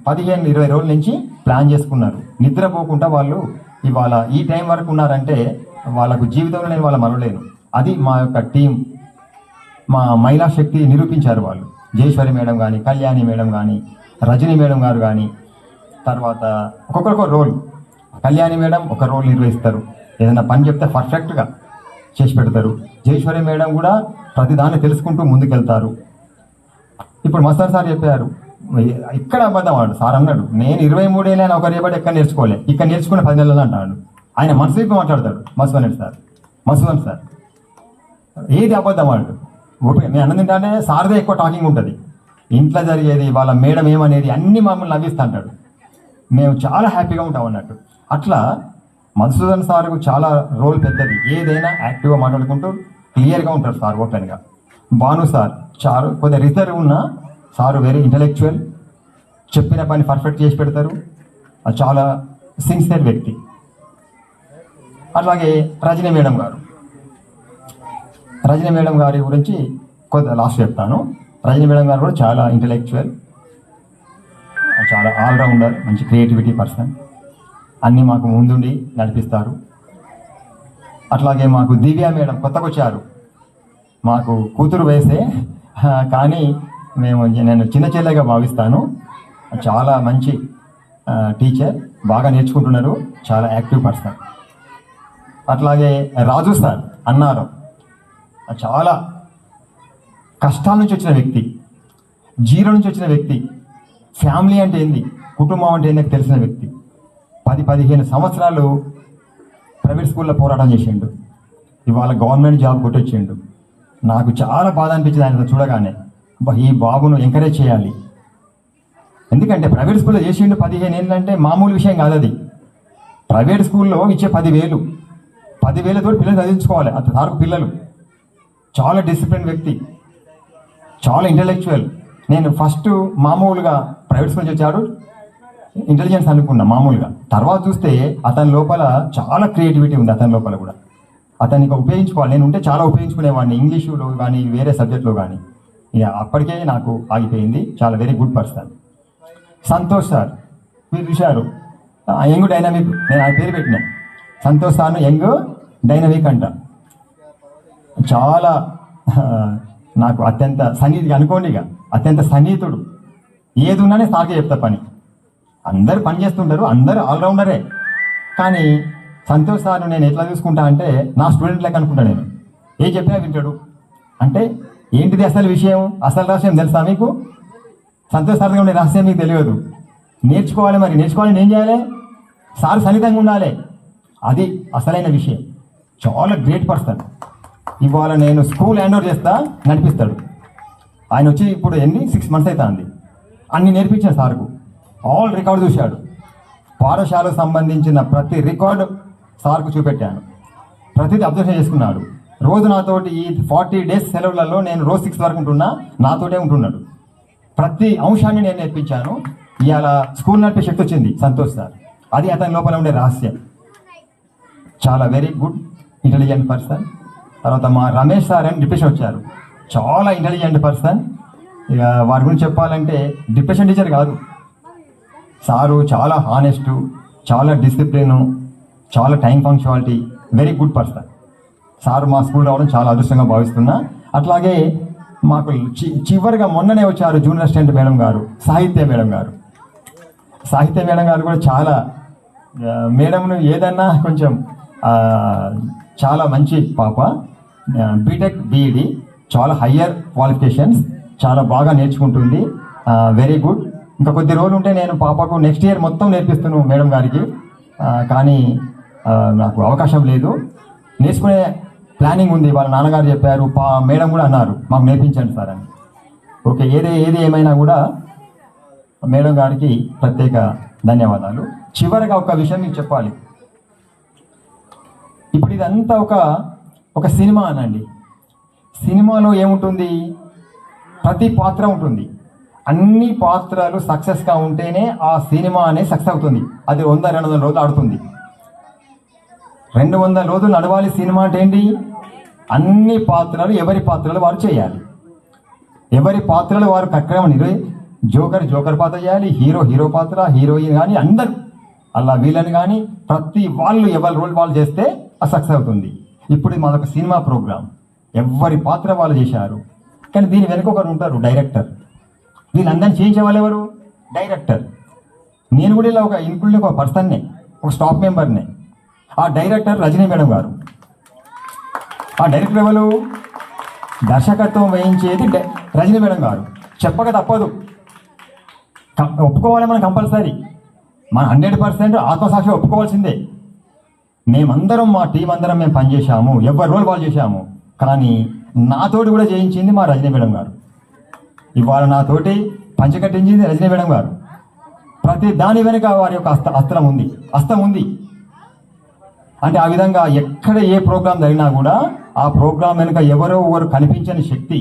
15-20 రోజుల నుంచి ప్లాన్ చేసుకున్నారు. నిద్రపోకుండా వాళ్ళు ఇవాళ ఈ టైం వరకు ఉన్నారంటే వాళ్ళకు జీవితంలో నేను వాళ్ళ మరవలేను. అది మా యొక్క టీం, మా మహిళా శక్తి నిరూపించారు వాళ్ళు. జయేశ్వరి మేడం కానీ, కళ్యాణి మేడం కానీ, రజనీ మేడం గారు కానీ, తర్వాత ఒక్కొక్కరికి రోల్. కళ్యాణి మేడం ఒక రోల్ నిర్వహిస్తారు, ఏదైనా పని చెప్తే పర్ఫెక్ట్గా చేసి పెడతారు. జయేశ్వరి మేడం కూడా ప్రతిదాన్ని తెలుసుకుంటూ ముందుకెళ్తారు. ఇప్పుడు మస్తాన్ సార్ చెప్పారు, ఇక్కడ అబద్ధం ఆడు. సార్ అన్నాడు, నేను 23 ఏళ్ళైనా ఒక రేపటి ఎక్కడ నేర్చుకోలే, ఇక్కడ నేర్చుకునే 10 నెలలు అంటాడు. ఆయన మనసు వైపు మాట్లాడతాడు మసూదన్ సార్. ఏది అబద్ధం ఆడు. నేను అన్నది ఏంటంటే సార్దే ఎక్కువ టాకింగ్ ఉంటుంది. ఇంట్లో జరిగేది, వాళ్ళ మేడం ఏమనేది అన్నీ మమ్మల్ని నవ్విస్తూ అంటాడు. మేము చాలా హ్యాపీగా ఉంటాం అన్నట్టు. అట్లా మధుసూదన్ సార్కు చాలా రోల్ పెద్దది. ఏదైనా యాక్టివ్గా మాట్లాడుకుంటూ క్లియర్గా ఉంటారు సార్, ఓపెన్గా. భాను సార్ చారు కొద్దిగా రిజర్వ్ ఉన్న సారు, వెరీ ఇంటలెక్చువల్, చెప్పిన పని పర్ఫెక్ట్ చేసి పెడతారు. చాలా సిన్సియర్ వ్యక్తి. అట్లాగే రజనీ మేడం గారి గురించి కొద్దిగా లాస్ట్ చెప్తాను. రజనీ మేడం గారు కూడా చాలా ఇంటలెక్చువల్, చాలా ఆల్రౌండర్, మంచి క్రియేటివిటీ పర్సన్. అన్నీ మాకు ముందుండి నడిపిస్తారు. అట్లాగే మాకు దివ్య మేడం కొత్తగా వచ్చారు. మాకు కూతురు వయసే, కానీ నేను చిన్న చెల్లెగా భావిస్తాను. చాలా మంచి టీచర్, బాగా నేర్చుకుంటున్నారు, చాలా యాక్టివ్ పర్సన్. అట్లాగే రాజు సార్ అన్నారు, చాలా కష్టాల నుంచి వచ్చిన వ్యక్తి, జీరో నుంచి వచ్చిన వ్యక్తి, ఫ్యామిలీ అంటే ఏంది, కుటుంబం అంటే ఏంది తెలిసిన వ్యక్తి. 10-15 సంవత్సరాలు ప్రైవేట్ స్కూల్లో పోరాటం చేసిండు. ఇవాళ గవర్నమెంట్ జాబ్ కొట్టొచ్చిండు. నాకు చాలా బాధ అనిపించింది ఆయన చూడగానే, ఈ బాబును ఎంకరేజ్ చేయాలి. ఎందుకంటే ప్రైవేట్ స్కూల్లో చేసిండు 15 ఏళ్ళు అంటే మామూలు విషయం కాదు అది. ప్రైవేట్ స్కూల్లో ఇచ్చే 10,000 పిల్లలు చదివించుకోవాలి. అంత సార్కు పిల్లలు. చాలా డిసిప్లిన్ వ్యక్తి, చాలా ఇంటలెక్చువల్. నేను ఫస్ట్ మామూలుగా ప్రైవేట్ స్కూల్ నుంచి వచ్చాడు, ఇంటెలిజెన్స్ అనుకున్నా మామూలుగా. తర్వాత చూస్తే అతని లోపల చాలా క్రియేటివిటీ ఉంది. అతని లోపల కూడా అతనికి ఉపయోగించుకోవాలి. నేను ఉంటే చాలా ఉపయోగించుకునేవాడిని, ఇంగ్లీషులో కానీ వేరే సబ్జెక్టులో కానీ. ఇక అప్పటికే నాకు ఆగిపోయింది. చాలా very good person. Santosh sir మీరు చూశారు, యంగ్ డైనమిక్. నేను ఆ పేరు పెట్టినా, సంతోష్ సార్ను యంగ్ డైనమిక్ అంట. చాలా నాకు అత్యంత సన్నిహితుడు అనుకోండి, ఇక అత్యంత సన్నిహితుడు. ఏది ఉన్నానే సార్కే చెప్తా పని. అందరు పని చేస్తుంటారు, అందరూ ఆల్రౌండరే. కానీ సంతోష్ సార్ను నేను ఎట్లా చూసుకుంటా అంటే నా స్టూడెంట్ లెక్క అనుకుంటా. నేను ఏం చెప్పినా వింటాడు. అంటే ఏంటిది అసలు విషయం, అసలు రహస్యం తెలుసా మీకు? సంతోష్ సార్ ఉండే రహస్యం మీకు తెలియదు. నేర్చుకోవాలి. మరి నేర్చుకోవాలని ఏం చేయాలి? సార్ సన్నిహితంగా ఉండాలి. అది అసలైన విషయం. చాలా గ్రేట్ పర్సన్. ఇవాళ నేను స్కూల్ హ్యాండ్ ఓవర్ చేస్తా, నడిపిస్తాడు. ఆయన వచ్చి ఇప్పుడు 6 మంత్స్ అవుతుంది. అన్ని నేర్పించాను సార్కు. ఆల్ రికార్డు చూశాడు. పాఠశాలకు సంబంధించిన ప్రతి రికార్డు సార్కు చూపెట్టాను. ప్రతిదీ అబ్జర్వేషన్ చేసుకున్నాడు. రోజు నాతోటి ఈ 40 డేస్ సెలవులలో నేను రోజు 6 వరకు ఉంటున్నా, నాతోటే ఉంటున్నాడు. ప్రతి అంశాన్ని నేను నేర్పించాను. ఇవాళ స్కూల్ నడిపే శక్తి వచ్చింది సంతోష్ సార్. అది అతని లోపల ఉండే రహస్యం. చాలా వెరీ గుడ్ ఇంటెలిజెంట్ పర్సన్. తర్వాత మా రమేష్ సార్ అని డిప్రెషన్ వచ్చారు. చాలా ఇంటెలిజెంట్ పర్సన్. ఇక వారి గురించి చెప్పాలంటే డిప్రెషన్ టీచర్ కాదు సారు. చాలా హానెస్టు, చాలా డిసిప్లిను, చాలా time punctuality, very good person. Sir మా స్కూల్ రావడం చాలా అదృష్టంగా భావిస్తున్నా. అట్లాగే మాకు చివరిగా మొన్ననే వచ్చారు జూనియర్ అసిస్టెంట్ మేడం గారు, సాహిత్య మేడం గారు. సాహిత్య మేడం గారు కూడా చాలా మేడంను ఏదన్నా కొంచెం చాలా మంచి పాప. బీటెక్ బీఈడి, చాలా హయ్యర్ క్వాలిఫికేషన్స్, చాలా బాగా నేర్చుకుంటుంది. Very good. ఇంకా కొద్ది రోజులు ఉంటే నేను పాపకు నెక్స్ట్ ఇయర్ మొత్తం నేర్పిస్తున్నాను మేడం గారికి. కానీ నాకు అవకాశం లేదు. నేర్చుకునే ప్లానింగ్ ఉంది. వాళ్ళ నాన్నగారు చెప్పారు, మేడం కూడా అన్నారు మాకు నేర్పించండి సార్ అని. ఓకే, ఏది ఏమైనా కూడా మేడం గారికి ప్రత్యేక ధన్యవాదాలు. చివరిగా ఒక విషయం మీకు చెప్పాలి. ఇప్పుడు ఇదంతా ఒక సినిమా అనండి. సినిమాలో ఏముంటుంది? ప్రతి పాత్ర ఉంటుంది. అన్ని పాత్రలు సక్సెస్గా ఉంటేనే ఆ సినిమా అనేది సక్సెస్ అవుతుంది. అది 100-200 రోజులు ఆడుతుంది. 200 రోజులు నడవాలి సినిమా అంటే ఏంటి? అన్ని పాత్రలు ఎవరి పాత్రలు వారు చేయాలి. ఎవరి పాత్రలు వారు కరెక్ట్గా జోకర్ పాత్ర చేయాలి, హీరో పాత్ర, హీరోయిన్ కానీ అందరు అలా వీళ్ళని కానీ ప్రతి వాళ్ళు ఎవరి రోల్ వాళ్ళు చేస్తే అది సక్సెస్ అవుతుంది. ఇప్పుడు మాదొక సినిమా ప్రోగ్రామ్, ఎవరి పాత్ర వాళ్ళు చేశారు. కానీ దీని వెనుక ఒకరు ఉంటారు, డైరెక్టర్. వీళ్ళందరినీ చేయించే వాళ్ళు ఎవరు? డైరెక్టర్. నేను కూడా ఇలా ఇంక్లూడింగ్ ఒక పర్సన్నే, ఒక స్టాఫ్ మెంబర్నే. ఆ డైరెక్టర్ రజనీ మేడం గారు. ఆ డైరెక్టర్ ఎవరు? దర్శకత్వం వహించేది రజనీ మేడం గారు. చెప్పక తప్పదు, ఒప్పుకోవాలి మనం కంపల్సరీ. మన 100% ఆత్మసాక్షి ఒప్పుకోవాల్సిందే. మేమందరం, మా టీం అందరం మేము పనిచేశాము, ఎవరి రోల్ వాళ్ళు చేశాము. కానీ నాతోటి కూడా చేయించింది మా రజనీ మేడం గారు. ఇవాళ నాతోటి పంచకట్టించింది రజనీ మేడం గారు. ప్రతి దాని వెనుక వారి యొక్క హస్తం ఉంది. అంటే ఆ విధంగా ఎక్కడ ఏ ప్రోగ్రాం జరిగినా కూడా ఆ ప్రోగ్రాం వెనుక ఎవరో కనిపించని శక్తి,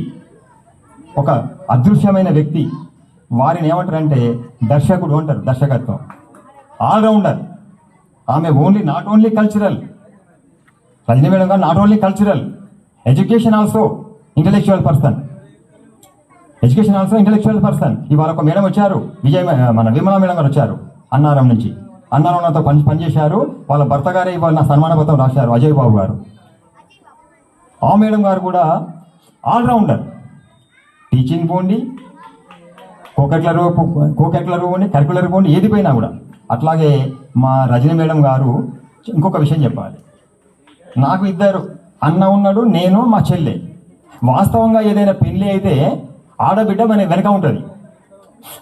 ఒక అదృశ్యమైన వ్యక్తి. వారిని ఏమంటారంటే దర్శకుడు అంటారు. దర్శకత్వం ఆల్రౌండర్. ఆమె not only cultural, Rajani madam గారు not only cultural, education also intellectual person. ఇవాళ ఒక మేడం వచ్చారు, మన విమలా మేడం గారు వచ్చారు అన్నారం నుంచి. అన్నారంతో పనిచేశారు. వాళ్ళ భర్త గారే ఇవాళ నా సన్మాన పత్రం రాశారు, అజయ్ బాబు గారు. ఆ మేడం గారు కూడా ఆల్రౌండర్. టీచింగ్ పోండి, కోకట్లర్ పోండి, కరికులర్ పోండి, ఏది పోయినా కూడా. అట్లాగే మా రజనీ మేడం గారు ఇంకొక విషయం చెప్పాలి. నాకు ఇద్దరు అన్న ఉన్నాడు, నేను మా చెల్లె. వాస్తవంగా ఏదైనా పెళ్ళి అయితే ఆడబిడ్డ మన వెనక ఉంటుంది.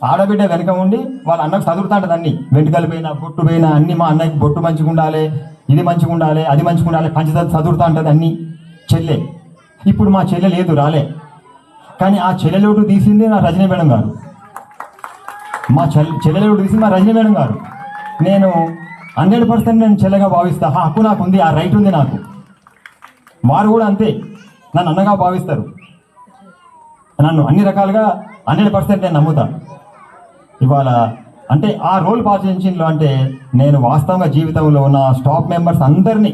ఆడబిడ్డ వెనక ఉండి వాళ్ళ అన్నకు చదువుతా ఉంటుంది. అన్ని వెంట్రుకలు పోయినా, బొట్టు పోయినా అన్ని మా అన్నకి బొట్టు మంచిగా ఉండాలి, ఇది మంచిగా ఉండాలి, అది మంచిగా ఉండాలి, పంచదార చదువుతా ఉంటుంది అన్ని చెల్లె. ఇప్పుడు మా చెల్లె లేదు, రాలే. కానీ ఆ చెల్లెలోటు తీసింది నా రజనీ మేడం గారు. మా చెల్లెలోటు తీసింది మా రజనీ మేడం గారు. నేను 100% నేను చెల్లెగా భావిస్తా. హక్కు నాకు ఉంది, ఆ రైట్ ఉంది నాకు. వారు కూడా అంతే, నన్ను అన్నగా భావిస్తారు. నన్ను అన్ని రకాలుగా 100% నేను నమ్ముతా. ఇవాళ అంటే ఆ రోల్ పాటించింలో అంటే నేను వాస్తవంగా జీవితంలో నా స్టాఫ్ మెంబర్స్ అందరినీ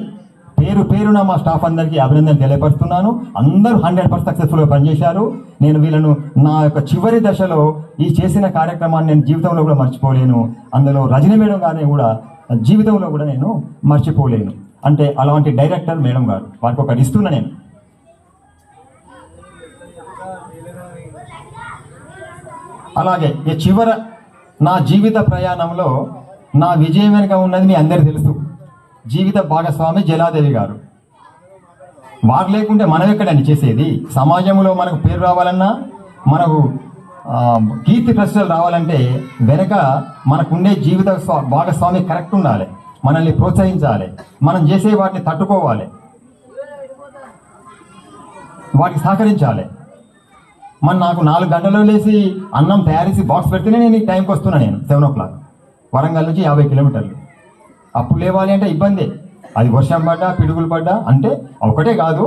పేరున మా స్టాఫ్ అందరికీ అభినందన తెలియపరుస్తున్నాను. అందరూ 100% సక్సెస్ఫుల్గా పనిచేశారు. నేను వీళ్ళను నా యొక్క చివరి దశలో ఈ చేసిన కార్యక్రమాన్ని నేను జీవితంలో కూడా మర్చిపోలేను. అందులో రజనీ మేడం గారిని కూడా జీవితంలో కూడా నేను మర్చిపోలేను. అంటే అలాంటి డైరెక్టర్ మేడం గారు, వారికి ఒకటి ఇస్తున్నా నేను. అలాగే ఈ చివర నా జీవిత ప్రయాణంలో నా విజయం వెనుక ఉన్నది మీ అందరికీ తెలుసు. జీవిత భాగస్వామి జలాదేవి గారు. వారు లేకుంటే మనం ఎక్కడండి చేసేది? సమాజంలో మనకు పేరు రావాలన్నా, మనకు కీర్తి ప్రశ్నలు రావాలంటే వెనక మనకుండే జీవిత భాగస్వామి కరెక్ట్ ఉండాలి, మనల్ని ప్రోత్సహించాలి, మనం చేసే వాటిని తట్టుకోవాలి, వాటికి సహకరించాలి. నాకు 4 గంటల్లో లేచి అన్నం తయారేసి బాక్స్ పెడితేనే నేను ఈ టైంకి వస్తున్నా. నేను 7 o'clock వరంగల్ నుంచి 50 కిలోమీటర్లు. అప్పుడు లేవాలి అంటే ఇబ్బంది. అది వర్షం పడ్డా, పిడుగులు పడ్డా. అంటే ఒకటే కాదు,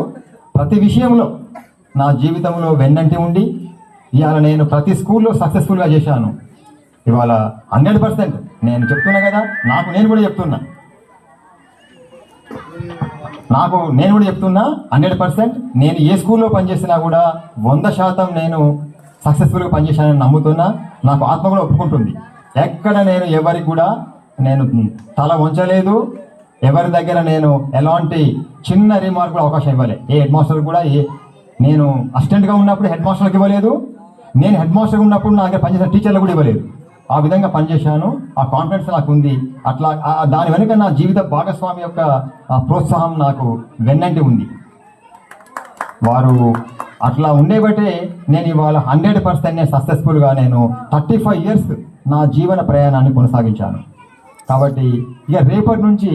ప్రతి విషయంలో నా జీవితంలో వెన్నంటి ఉండి ఇవాళ నేను ప్రతి స్కూల్లో సక్సెస్ఫుల్గా చేశాను. ఇవాళ 100% నేను చెప్తున్నా కదా, నేను కూడా చెప్తున్నా. నేను కూడా చెప్తున్నా 100% నేను ఏ స్కూల్లో పనిచేసినా కూడా 100% నేను సక్సెస్ఫుల్గా పనిచేశానని నమ్ముతున్నా. నాకు ఆత్మ కూడా ఒప్పుకుంటుంది. ఎక్కడ నేను ఎవరికి కూడా నేను తల వంచలేదు. ఎవరి దగ్గర నేను ఎలాంటి చిన్న రిమార్క్ కూడా అవకాశం ఇవ్వలేదు. ఏ హెడ్ మాస్టర్ కూడా నేను అసిస్టెంట్గా ఉన్నప్పుడు హెడ్ మాస్టర్కి ఇవ్వలేదు. నేను హెడ్ మాస్టర్గా ఉన్నప్పుడు నా దగ్గర పనిచేసిన టీచర్లు కూడా ఇవ్వలేదు. ఆ విధంగా పనిచేశాను. ఆ కాన్ఫిడెన్స్ నాకు ఉంది. అట్లా దాని వెనుక నా జీవిత భాగస్వామి యొక్క ప్రోత్సాహం నాకు వెన్నంటి ఉంది. వారు అట్లా ఉండేబట్టే నేను ఇవాళ 100% నేను సక్సెస్ఫుల్గా నేను 35 years నా జీవన ప్రయాణాన్ని కొనసాగించాను. కాబట్టి ఇక రేపటి నుంచి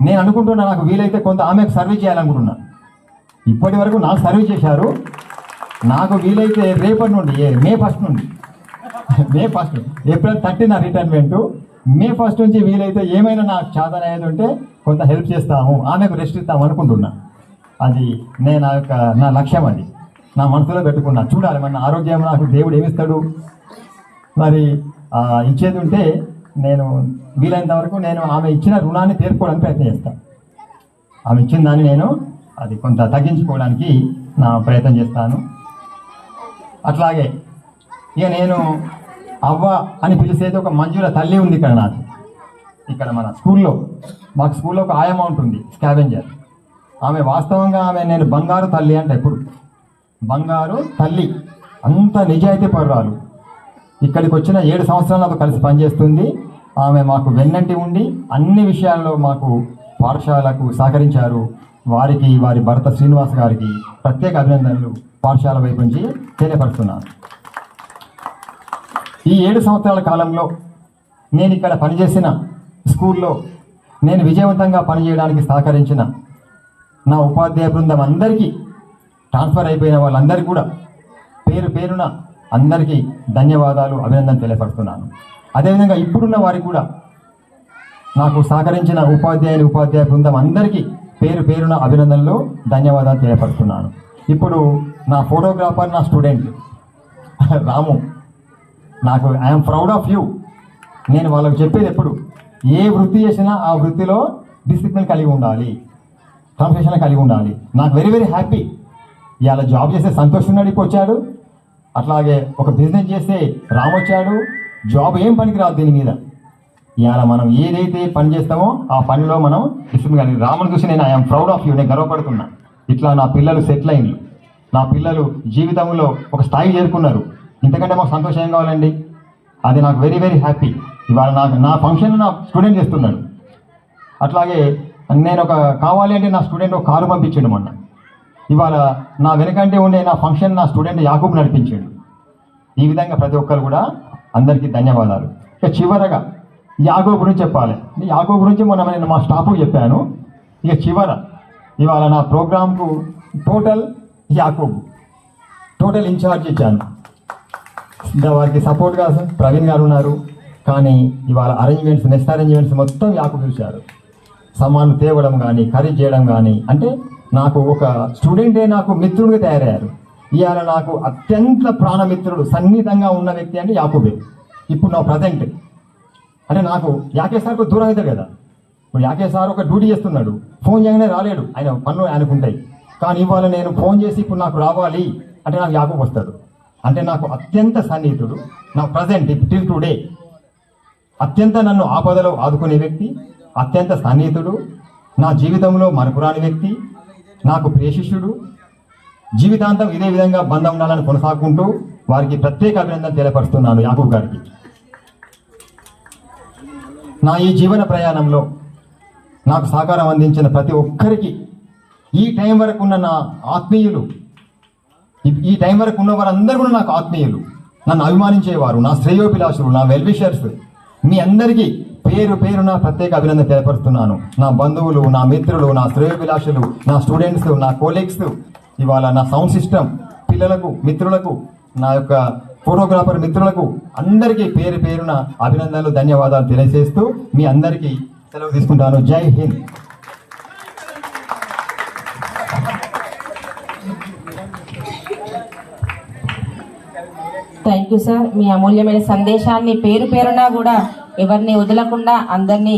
నేను అనుకుంటున్నా, నాకు వీలైతే కొంత ఆమెకు సర్వీస్ చేయాలనుకుంటున్నా. ఇప్పటి వరకు నాకు సర్వీస్ చేశారు. నాకు వీలైతే రేపటి నుండి మే 1 నుండి ఏప్రిల్ 30 నా రిటైర్మెంటు. మే 1 నుంచి వీలైతే ఏమైనా నాకు చేతన అయ్యేది ఉంటే కొంత హెల్ప్ చేస్తాము, ఆమెకు రెస్ట్ ఇస్తాము అనుకుంటున్నా. అది నా లక్ష్యం. అది నా మనసులో పెట్టుకున్నా. చూడాలి మన ఆరోగ్యం నాకు దేవుడు ఏమిస్తాడు. మరి ఇచ్చేది ఉంటే నేను వీలైనంత వరకు నేను ఆమె ఇచ్చిన రుణాన్ని తీర్చుకోవడానికి ప్రయత్నం చేస్తాను. ఆమె ఇచ్చిన దాన్ని నేను అది కొంత తగ్గించుకోవడానికి నా ప్రయత్నం చేస్తాను. అట్లాగే ఇక నేను అవ్వ అని పిలిచేది ఒక మంజుల తల్లి ఉంది ఇక్కడ నాకు. ఇక్కడ మన మాకు స్కూల్లో ఒక ఆయమ్మ ఉంటుంది, స్కావెంజర్. ఆమె వాస్తవంగా నేను బంగారు తల్లి అంటే ఎప్పుడు బంగారు తల్లి, అంత నిజాయితీ పరురాలు. ఇక్కడికి వచ్చిన 7 సంవత్సరాలు నాతో కలిసి పనిచేస్తుంది. ఆమె మాకు వెన్నంటి ఉండి అన్ని విషయాల్లో మాకు పాఠశాలకు సహకరించారు. వారికి వారి భర్త శ్రీనివాస్ గారికి ప్రత్యేక అభినందనలు పాఠశాల వైపు నుంచి తెలియపరుస్తున్నాను. ఈ 7 సంవత్సరాల కాలంలో నేను ఇక్కడ పనిచేసిన స్కూల్లో నేను విజయవంతంగా పనిచేయడానికి సహకరించిన నా ఉపాధ్యాయ బృందం అందరికీ, ట్రాన్స్ఫర్ అయిపోయిన వాళ్ళందరికీ కూడా పేరు పేరున అందరికీ ధన్యవాదాలు, అభినందన తెలియపరుస్తున్నాను. అదేవిధంగా ఇప్పుడున్న వారికి కూడా నాకు సహకరించిన ఉపాధ్యాయ బృందం అందరికీ పేరు పేరున అభినందనలు, ధన్యవాదాలు తెలియపరుస్తున్నాను. ఇప్పుడు నా ఫోటోగ్రాఫర్, నా స్టూడెంట్ రాము, నాకు ఐఎమ్ ప్రౌడ్ ఆఫ్ యూ. నేను వాళ్ళకు చెప్పేది ఎప్పుడు, ఏ వృత్తి చేసినా ఆ వృత్తిలో డిసిప్లిన్ కలిగి ఉండాలి, క్రమశిక్షణ కలిగి ఉండాలి. నాకు వెరీ వెరీ హ్యాపీ. ఇవాళ జాబ్ చేసే సంతోష్ ఉన్నాడు, ఇప్పుడు వచ్చాడు. అట్లాగే ఒక బిజినెస్ చేస్తే రామ్ వచ్చాడు. జాబ్ ఏం పనికి రాదు దీని మీద. ఇవాళ మనం ఏదైతే పని చేస్తామో ఆ పనిలో మనం డిసిప్లిన్ కలిగి, రాముని చూసి నేను ఐఎమ్ ప్రౌడ్ ఆఫ్ యూ, నేను గర్వపడుతున్నా. ఇట్లా నా పిల్లలు సెటిల్ అయింది, నా పిల్లలు జీవితంలో ఒక స్థాయి చేరుకున్నారు. ఇంతకంటే మాకు సంతోషం ఏం కావాలండి? అది నాకు వెరీ వెరీ హ్యాపీ. ఇవాళ నా ఫంక్షన్ నా స్టూడెంట్ చేస్తున్నాడు. అట్లాగే నేను కావాలి అంటే నా స్టూడెంట్ ఒక కారు పంపించాడు మొన్న. ఇవాళ నా వెనకంటే ఉండే నా ఫంక్షన్ నా స్టూడెంట్ యాకూబ్ నడిపించాడు. ఈ విధంగా ప్రతి ఒక్కరు కూడా అందరికీ ధన్యవాదాలు. ఇక చివరగా యాకూబ్ గురించి చెప్పాలి. యాకూబ్ గురించి మొన్న నేను మా స్టాఫ్కి చెప్పాను. ఇక ఇవాళ నా ప్రోగ్రాంకు యాకూబ్ టోటల్ ఇన్ఛార్జ్ ఇచ్చాను. వారికి సపోర్ట్గా ప్రవీణ్ గారు ఉన్నారు. కానీ ఇవాళ నెక్స్ట్ అరేంజ్మెంట్స్ మొత్తం యాకూబ్ చూశారు. సామాన్లు తేవడం కానీ, ఖరీదు చేయడం కానీ, అంటే నాకు ఒక స్టూడెంటే నాకు మిత్రుడిగా తయారయ్యారు. ఇవాళ నాకు అత్యంత ప్రాణమిత్రుడు, సన్నిహితంగా ఉన్న వ్యక్తి అంటే యాకూబే. ఇప్పుడు నా ప్రజెంట్ అంటే నాకు యాకేష్ సార్కు దూరం అవుతాడు కదా. ఇప్పుడు యాకేష్ సార్ ఒక డ్యూటీ చేస్తున్నాడు, ఫోన్ చేయగానే రాలేడు, ఆయన పనులు ఆయనకు ఉంటాయి. కానీ ఇవాళ నేను ఫోన్ చేసి ఇప్పుడు నాకు రావాలి అంటే నాకు యాకూబ్ వస్తాడు. అంటే నాకు అత్యంత సన్నిహితుడు, నా ప్రజెంట్ టిల్ టుడే అత్యంత నన్ను ఆపదలో ఆదుకునే వ్యక్తి, అత్యంత సన్నిహితుడు, నా జీవితంలో మరపురాని వ్యక్తి, నాకు ప్రియశిష్యుడు. జీవితాంతం ఇదే విధంగా బంధం ఉండాలని కొనసాగుకుంటూ వారికి ప్రత్యేక అభినందన తెలియపరుస్తున్నాను యాకూబ్ గారికి. నా ఈ జీవన ప్రయాణంలో నాకు సహకారం అందించిన ప్రతి ఒక్కరికి, ఈ టైం వరకు ఉన్న నా ఆత్మీయులు, ఈ టైం వరకు ఉన్న వారందరూ కూడా నాకు ఆత్మీయులు, నన్ను అభిమానించేవారు, నా శ్రేయోభిలాషులు, నా వెల్విషర్స్, మీ అందరికీ పేరు పేరున ప్రత్యేక అభినందన తెలియపరుస్తున్నాను. నా బంధువులు, నా మిత్రులు, నా శ్రేయోభిలాషులు, నా స్టూడెంట్స్, నా కోలీగ్స్, ఇవాళ నా సౌండ్ సిస్టమ్ పిల్లలకు, మిత్రులకు, నా యొక్క ఫోటోగ్రాఫర్ మిత్రులకు అందరికీ పేరు పేరున అభినందనలు, ధన్యవాదాలు తెలియజేస్తూ మీ అందరికీ సెలవు తీసుకుంటాను. Jai Hind. Thank you sir. మీ అమూల్యమైన సందేశాన్ని పేరు పేరునా కూడా ఎవరిని వదలకుండా అందరినీ